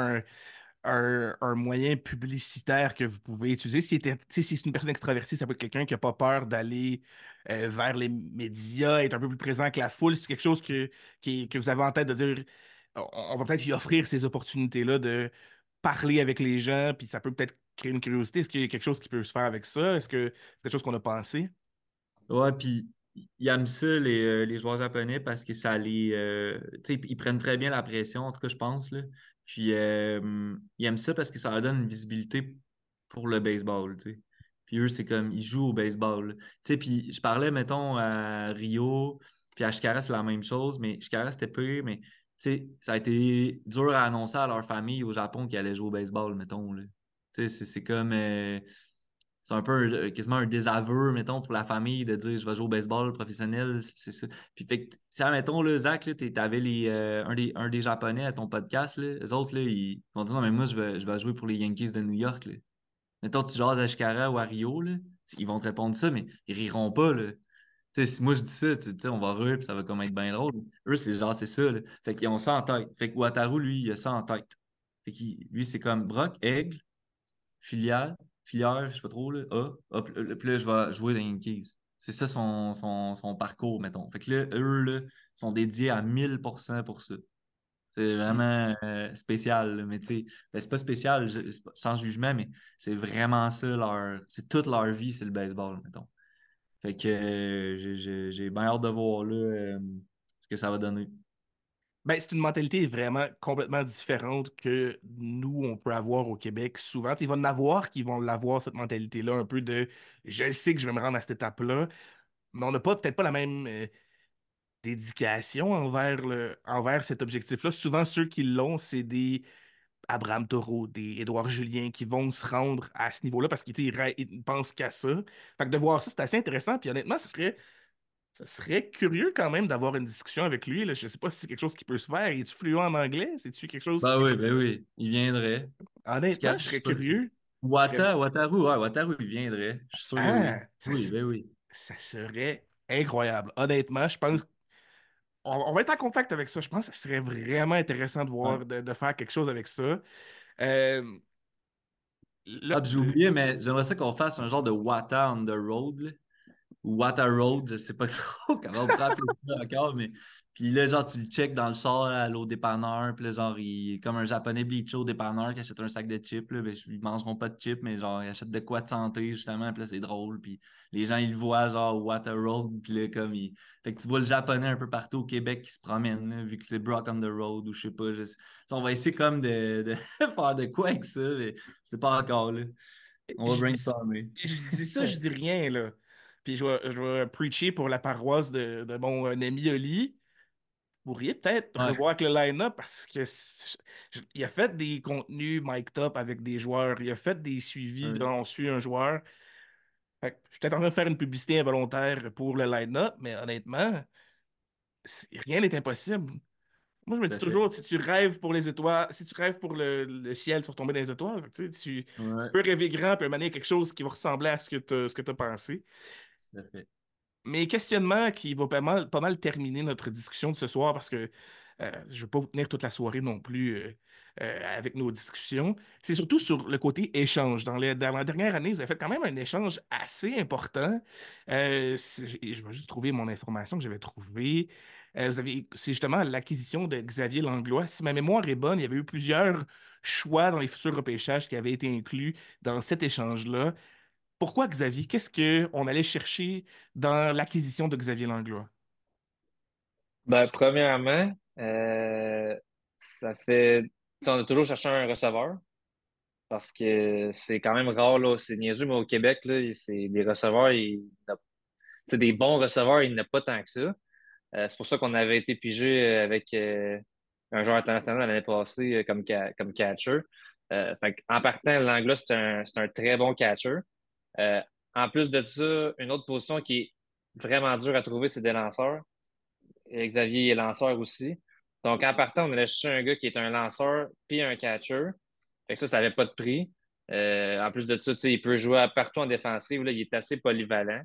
un moyen publicitaire que vous pouvez utiliser. Si c'est une personne extravertie, ça peut être quelqu'un qui n'a pas peur d'aller vers les médias, être un peu plus présent que la foule. C'est quelque chose que vous avez en tête de dire, on va peut-être lui offrir ces opportunités-là de parler avec les gens, puis ça peut peut-être créer une curiosité. Est-ce qu'il y a quelque chose qui peut se faire avec ça? Est-ce que c'est quelque chose qu'on a pensé? Ouais, puis ils aiment ça, les joueurs japonais, parce que ça les. Tu sais, ils prennent très bien la pression, en tout cas, je pense, là. Puis ils aiment ça parce que ça leur donne une visibilité pour le baseball, tu sais. Puis eux, c'est comme, ils jouent au baseball, là. Tu sais, puis je parlais, mettons, à Rio, puis à Shikara, c'est la même chose, mais Shikara, c'était peu, mais tu sais, ça a été dur à annoncer à leur famille au Japon qu'ils allaient jouer au baseball, mettons, là. Tu sais, c'est comme. C'est un peu quasiment un désaveu, mettons, pour la famille de dire je vais jouer au baseball professionnel, c'est ça. Puis fait que, ça, mettons, là, Zach, là, t'avais un des Japonais à ton podcast, là, eux autres, là, ils vont dire non, mais moi, je vais jouer pour les Yankees de New York, là. Mettons, tu jases à Chicara ou à Rio, là, ils vont te répondre ça, mais ils riront pas, là. Tu sais, si moi je dis ça, tu sais, on va rire, puis ça va comme être bien drôle. Eux, c'est genre, c'est ça, là. Fait qu'ils ont ça en tête. Fait que Wataru, lui, il a ça en tête. Fait qu'il, lui, c'est comme Brock, Aigle, filiale, filière, je sais pas trop, là, A, puis là, je vais jouer dans les Yankees. C'est ça son parcours, mettons. Fait que là, eux, là, sont dédiés à 1000% pour ça. C'est vraiment spécial, là, mais tu sais, ben, c'est pas spécial, c'est sans jugement, mais c'est vraiment ça, c'est toute leur vie, c'est le baseball, mettons. Fait que j'ai bien hâte de voir là, ce que ça va donner. Ben, c'est une mentalité vraiment complètement différente que nous, on peut avoir au Québec souvent. Il va y en avoir qui vont l'avoir, cette mentalité-là, un peu de je sais que je vais me rendre à cette étape-là, mais on n'a pas peut-être pas la même dédication envers cet objectif-là. Souvent, ceux qui l'ont, c'est des Abraham Taureau, des Édouard Julien qui vont se rendre à ce niveau-là parce qu'ils tu sais, ils pensent qu'à ça. Fait que de voir ça, c'est assez intéressant. Puis honnêtement, ça serait curieux quand même d'avoir une discussion avec lui. Là. Je sais pas si c'est quelque chose qui peut se faire. Es-tu fluent en anglais? C'est-tu quelque chose que... Ben oui, il viendrait. Honnêtement, je Je suis serais sûr. curieux. Je serais... Wataru, ouais, Wataru, il viendrait. Je suis sûr que oui. Ah, Oui, ben oui. ça serait incroyable. Honnêtement, je pense on va être en contact avec ça. Je pense que ça serait vraiment intéressant de Ouais. voir, de faire quelque chose avec ça. Euh, Ah, puis j'ai le- oublié, mais j'aimerais ça qu'on fasse un genre de Wata on the road, là. Ou Wata Road, je sais pas trop comment on pourrait appeler ça encore, mais puis là, genre, tu le check dans le sort à l'eau dépanneur, puis là, genre, il est comme un japonais bleaché au dépanneur qui achète un sac de chips, là, ben, ils mangeront pas de chips, mais genre, ils achètent de quoi de santé, justement, puis là, c'est drôle, puis les gens, ils le voient, genre, Wata Road, puis là, comme, fait que tu vois le japonais un peu partout au Québec qui se promène, là, vu que c'est Brock on the Road, ou je sais pas, on va essayer comme de faire de quoi avec ça, mais c'est pas encore, là. On va je dis, brainstormer. je dis ça, je dis rien, là. Puis je vais preacher pour la paroisse de mon ami Oli. Vous pourriez peut-être Ouais, revoir avec le line-up parce que il a fait des contenus mic'd up avec des joueurs. Il a fait des suivis ouais, dont on suit un joueur. Fait que je suis peut-être en train de faire une publicité involontaire pour le line-up, mais honnêtement, rien n'est impossible. Moi, je me tout dis à fait. toujours, si tu rêves pour les étoiles, si tu rêves pour le ciel, tu vas tomber dans les étoiles. Tu sais, tu Ouais, peux rêver grand, puis mener quelque chose qui va ressembler à ce que tu as pensé. tout à fait. Mes questionnements qui vont pas mal terminer notre discussion de ce soir parce que je ne veux pas vous tenir toute la soirée non plus avec nos discussions. C'est surtout sur le côté échange. Dans la dernière année, vous avez fait quand même un échange assez important. Je vais juste trouver mon information que j'avais trouvée. C'est justement l'acquisition de Xavier Langlois. Si ma mémoire est bonne, il y avait eu plusieurs choix dans les futurs repêchages qui avaient été inclus dans cet échange-là. Pourquoi Xavier? Qu'est-ce qu'on allait chercher dans l'acquisition de Xavier Langlois? Ben, premièrement, ça fait. Tu sais, on a toujours cherché un receveur parce que c'est quand même rare, là. C'est niaiseux, mais au Québec, là, c'est des receveurs, tu sais, des bons receveurs, il n'y en a pas tant que ça. C'est pour ça qu'on avait été pigé avec un joueur international l'année passée comme catcher. En partant, l'Anglo, c'est un très bon catcher. Euh, En plus de ça, une autre position qui est vraiment dure à trouver, c'est des lanceurs. Et Xavier est lanceur aussi. Donc, en partant, on allait chercher un gars qui est un lanceur puis un catcher. Fait que ça n'avait pas de prix. En plus de ça, tu sais, il peut jouer partout en défensive. Là, il est assez polyvalent.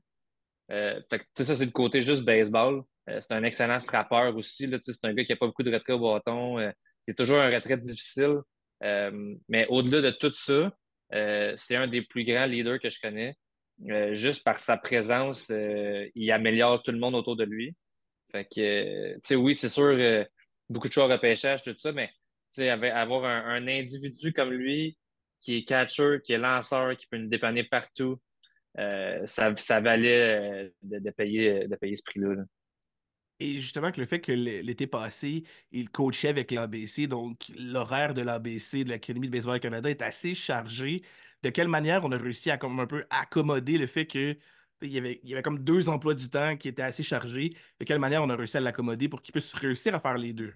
Fait que, tu sais, ça, c'est le côté juste baseball. C'est un excellent frappeur aussi. Là, tu sais, c'est un gars qui n'a pas beaucoup de retrait au bâton. C'est toujours un retrait difficile. Mais au-delà de tout ça, c'est un des plus grands leaders que je connais. Juste par sa présence, il améliore tout le monde autour de lui. Fait que, tu sais, oui, c'est sûr, beaucoup de choix au repêchage, tout ça, mais tu sais, avoir un individu comme lui, qui est catcher, qui est lanceur, qui peut nous dépanner partout, ça valait de payer ce prix-là. Là. Et justement, que le fait que l'été passé, il coachait avec l'ABC, donc l'horaire de l'ABC, de l'Académie de baseball Canada, est assez chargé. De quelle manière on a réussi à comme un peu accommoder le fait que il y avait comme deux emplois du temps qui étaient assez chargés. De quelle manière on a réussi à l'accommoder pour qu'il puisse réussir à faire les deux?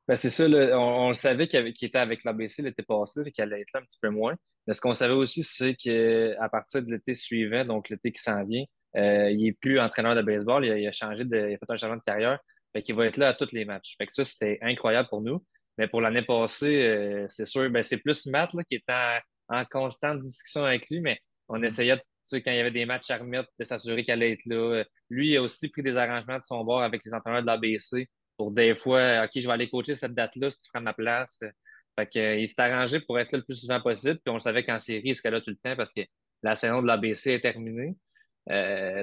Ben, c'est ça, là, on le savait qu'il était avec l'ABC l'été passé, fait qu'il allait être là un petit peu moins. Mais ce qu'on savait aussi, c'est qu'à partir de l'été suivant, donc l'été qui s'en vient, il est plus entraîneur de baseball, il a changé il a fait un changement de carrière, fait qu'il va être là à tous les matchs. Fait que ça, c'est incroyable pour nous. Mais pour l'année passée, c'est sûr, ben, c'est plus Matt là, qui était en constante discussion avec lui, mais on Mhm. essayait, tu sais, quand il y avait des matchs à remettre, de s'assurer qu'elle allait être là. Lui, il a aussi pris des arrangements de son bord avec les entraîneurs de l'ABC pour des fois, OK, je vais aller coacher cette date-là si tu prends ma place. Fait que, il s'est arrangé pour être là le plus souvent possible. Puis on le savait qu'en série, il serait là tout le temps parce que la saison de l'ABC est terminée.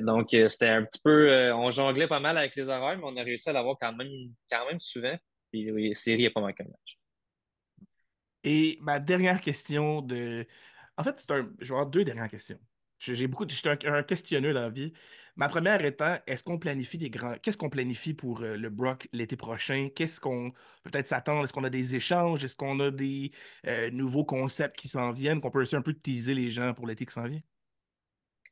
Donc, c'était un petit peu. On jonglait pas mal avec les horaires, mais on a réussi à l'avoir quand même souvent. Puis oui, série, il a pas manqué un match. Et ma dernière question de. En fait, je vais avoir deux dernières questions. J'ai beaucoup. Je suis un questionneux dans la vie. Ma première étant, est-ce qu'on planifie des grands. Qu'est-ce qu'on planifie pour le Brock l'été prochain? Qu'est-ce qu'on peut-être s'attendre? Est-ce qu'on a des échanges? Est-ce qu'on a des nouveaux concepts qui s'en viennent, qu'on peut aussi un peu teaser les gens pour l'été qui s'en vient?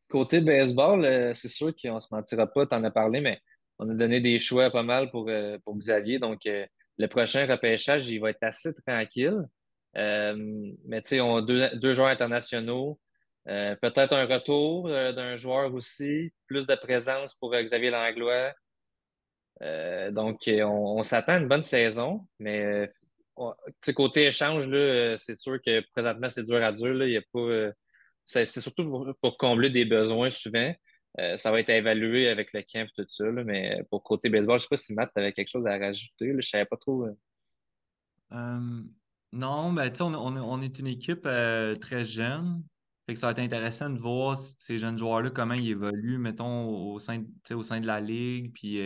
Côté baseball, c'est sûr qu'on se mentira pas, t'en as parlé, mais on a donné des choix pas mal pour Xavier. Donc, le prochain repêchage, il va être assez tranquille. Euh, mais tu sais, on a deux joueurs internationaux. Peut-être un retour d'un joueur aussi, plus de présence pour Xavier Langlois. Donc, on s'attend à une bonne saison, mais tu sais, côté échange, là, c'est sûr que présentement, c'est dur à dur. Là, il y a pas, c'est surtout pour combler des besoins souvent. Ça va être évalué avec le camp et tout ça. Là, mais pour côté baseball, je sais pas si Matt avait quelque chose à rajouter. Là, je savais pas trop. Euh, non, ben, tu sais, on est une équipe très jeune. Fait que ça va être intéressant de voir ces jeunes joueurs-là, comment ils évoluent, mettons, tu sais, au sein de la ligue, puis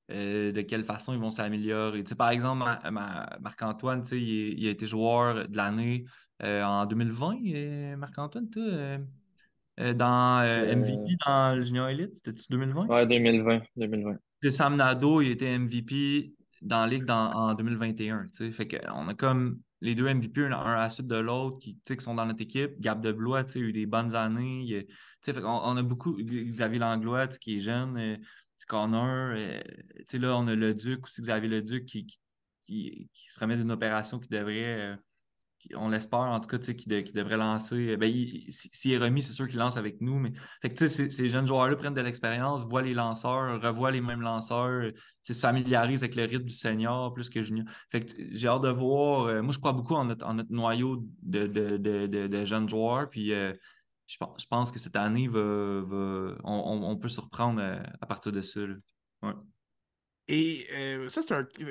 de quelle façon ils vont s'améliorer. Tu sais, par exemple, Marc-Antoine, tu sais, il a été joueur de l'année en 2020, Marc-Antoine, toi, dans MVP Euh, dans le Junior Elite, c'était-tu 2020? ouais, 2020. Puis Sam Nado, il était MVP dans la ligue en 2021. Tu sais. Fait qu'on a comme les deux MVP, un à la suite de l'autre, qui, tu sais, qui sont dans notre équipe. Gab Deblois, tu sais, a eu des bonnes années. Tu sais, fait qu'on on a beaucoup. Xavier Langlois, tu sais, qui est jeune. Connor. Tu sais, là, on a le Duc aussi, Xavier Leduc, qui se remet d'une opération qui devrait. On l'espère, en tout cas, tu sais, qui devrait lancer. Ben, s'il est remis, c'est sûr qu'il lance avec nous. Mais fait que, tu sais, ces jeunes joueurs-là prennent de l'expérience, voient les lanceurs, revoient les mêmes lanceurs, tu sais, se familiarisent avec le rythme du senior plus que junior. Fait que j'ai hâte de voir. Moi, je crois beaucoup en notre noyau de jeunes joueurs. Puis je pense que cette année, on peut se reprendre à partir de ça. Là. Ouais. Et ça,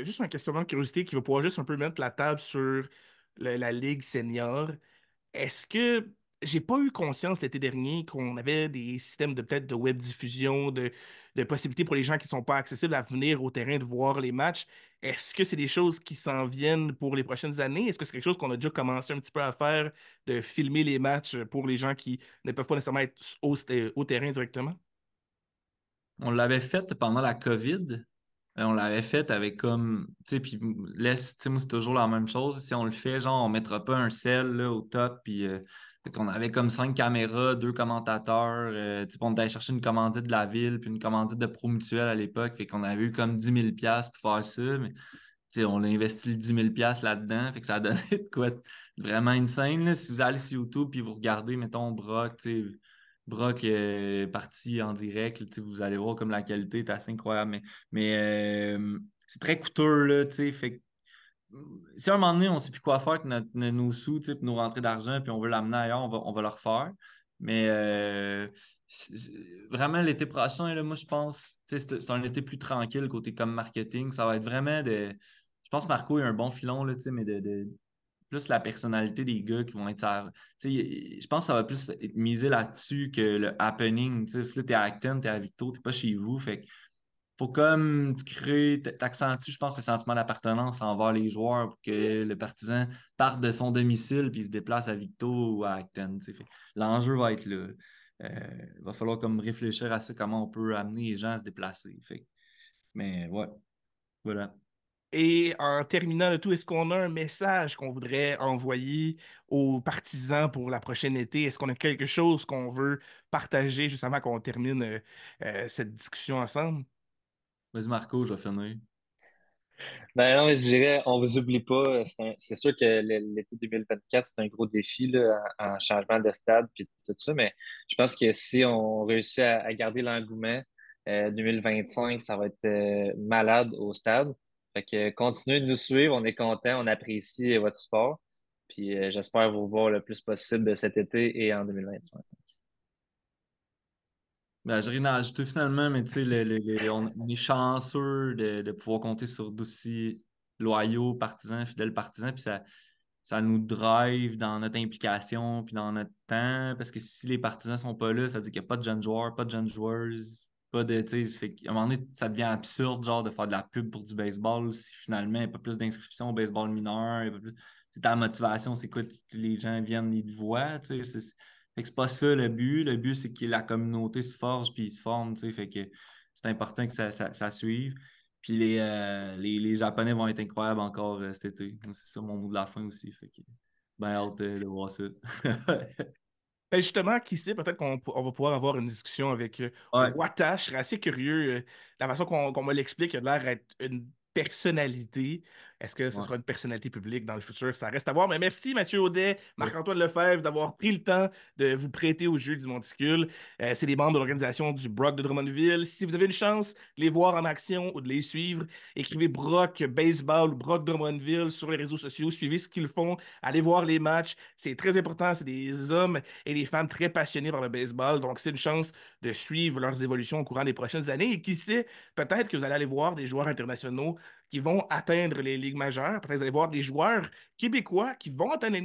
juste un questionnement de curiosité qui va pouvoir juste un peu mettre la table sur la Ligue senior. Est-ce que j'ai pas eu conscience l'été dernier qu'on avait des systèmes de peut-être de web diffusion, de possibilités pour les gens qui ne sont pas accessibles à venir au terrain de voir les matchs? Est-ce que c'est des choses qui s'en viennent pour les prochaines années? Est-ce que c'est quelque chose qu'on a déjà commencé un petit peu à faire, de filmer les matchs pour les gens qui ne peuvent pas nécessairement être au terrain directement? On l'avait fait pendant la COVID. On l'avait fait avec comme, tu sais, puis laisse, tu sais, moi, c'est toujours la même chose. Si on le fait, genre, on mettra pas un sel là, au top, puis fait qu'on avait comme 5 caméras, deux commentateurs, tu sais, puis on allait chercher une commandite de la ville, puis une commandite de Promutuel à l'époque, fait qu'on avait eu comme 10 000 $ pour faire ça, mais tu sais, on a investi le 10 000 $ là-dedans, fait que ça a donné de quoi de vraiment insane, là. Si vous allez sur YouTube, puis vous regardez, mettons, Brock, tu sais, Brock parti en direct, là, tu sais, vous allez voir comme la qualité est assez incroyable, mais c'est très coûteux, là, tu sais, fait que si à un moment donné, on ne sait plus quoi faire avec nos sous, tu sais, puis nos rentrées d'argent, puis on veut l'amener ailleurs, on va le refaire. Mais vraiment, l'été prochain, là, moi, je pense, tu sais, c'est un été plus tranquille côté comme marketing. Ça va être vraiment de. Je pense que Marco a un bon filon, là, tu sais, mais plus la personnalité des gars qui vont être je pense que ça va plus être misé là-dessus que le happening. Parce que là, t'es à Acton, t'es à Victo, t'es pas chez vous. Fait que faut comme tu crées, t'accentues, je pense, le sentiment d'appartenance envers les joueurs pour que le partisan parte de son domicile puis se déplace à Victo ou à Acton. Fait que l'enjeu va être là. Il va falloir comme réfléchir à ça, comment on peut amener les gens à se déplacer. Mais ouais, voilà. Et en terminant le tout, est-ce qu'on a un message qu'on voudrait envoyer aux partisans pour la prochaine été? Est-ce qu'on a quelque chose qu'on veut partager juste avant qu'on termine cette discussion ensemble? Vas-y, Marco, je vais finir. Ben non, mais je dirais, on vous oublie pas. C'est sûr que l'été 2024, c'est un gros défi là, en changement de stade puis tout ça, mais je pense que si on réussit à garder l'engouement, 2025, ça va être malade au stade. Fait que continuez de nous suivre, on est content, on apprécie votre sport. Puis j'espère vous voir le plus possible cet été et en 2025. Ben, j'ai rien à ajouter finalement, mais tu sais, on est chanceux de pouvoir compter sur d'aussi loyaux partisans, fidèles partisans, puis ça nous drive dans notre implication, puis dans notre temps, parce que si les partisans sont pas là, ça veut dire qu'il n'y a pas de jeunes joueurs, pas de jeunes joueuses, pas de, tu sais, fait qu'à un moment donné, ça devient absurde, genre, de faire de la pub pour du baseball, si finalement, il n'y a pas plus d'inscriptions au baseball mineur, il y a pas plus... Tu sais, ta motivation, c'est quoi? Les gens viennent, ils te voient, tu sais, fait que c'est pas ça le but. Le but, c'est que la communauté se forge puis se forme, tu sais. Fait que c'est important que ça suive. Puis les Japonais vont être incroyables encore cet été. C'est ça mon mot de la fin aussi. Fait que ben hâte de voir ça. Ben justement, qui sait, peut-être qu'on va pouvoir avoir une discussion avec Ouais, Wata. Je serais assez curieux. La façon qu'on me l'explique, il a l'air d'être une personnalité. Est-ce que ce ouais. sera une personnalité publique dans le futur? Ça reste à voir. Mais merci, Mathieu Audet, Marc-Antoine Lefebvre, d'avoir pris le temps de vous prêter au jeu du Monticule. C'est des membres de l'organisation du Brock de Drummondville. Si vous avez une chance de les voir en action ou de les suivre, écrivez Brock Baseball ou Brock Drummondville sur les réseaux sociaux. Suivez ce qu'ils font. Allez voir les matchs. C'est très important. C'est des hommes et des fans très passionnés par le baseball. Donc, c'est une chance de suivre leurs évolutions au courant des prochaines années. Et qui sait, peut-être que vous allez aller voir des joueurs internationaux qui vont atteindre les ligues majeures. Peut-être que vous allez voir des joueurs québécois qui vont atteindre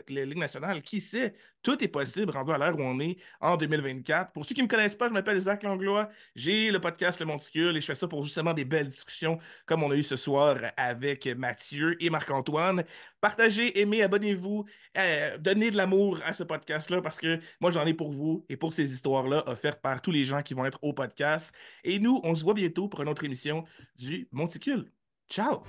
les ligues nationales. Qui sait, tout est possible rendu à l'heure où on est en 2024. Pour ceux qui ne me connaissent pas, je m'appelle Zach Langlois. J'ai le podcast Le Monticule et je fais ça pour justement des belles discussions comme on a eu ce soir avec Mathieu et Marc-Antoine. Partagez, aimez, abonnez-vous, donnez de l'amour à ce podcast-là parce que moi, j'en ai pour vous et pour ces histoires-là offertes par tous les gens qui vont être au podcast. Et nous, on se voit bientôt pour une autre émission du Monticule. Ciao!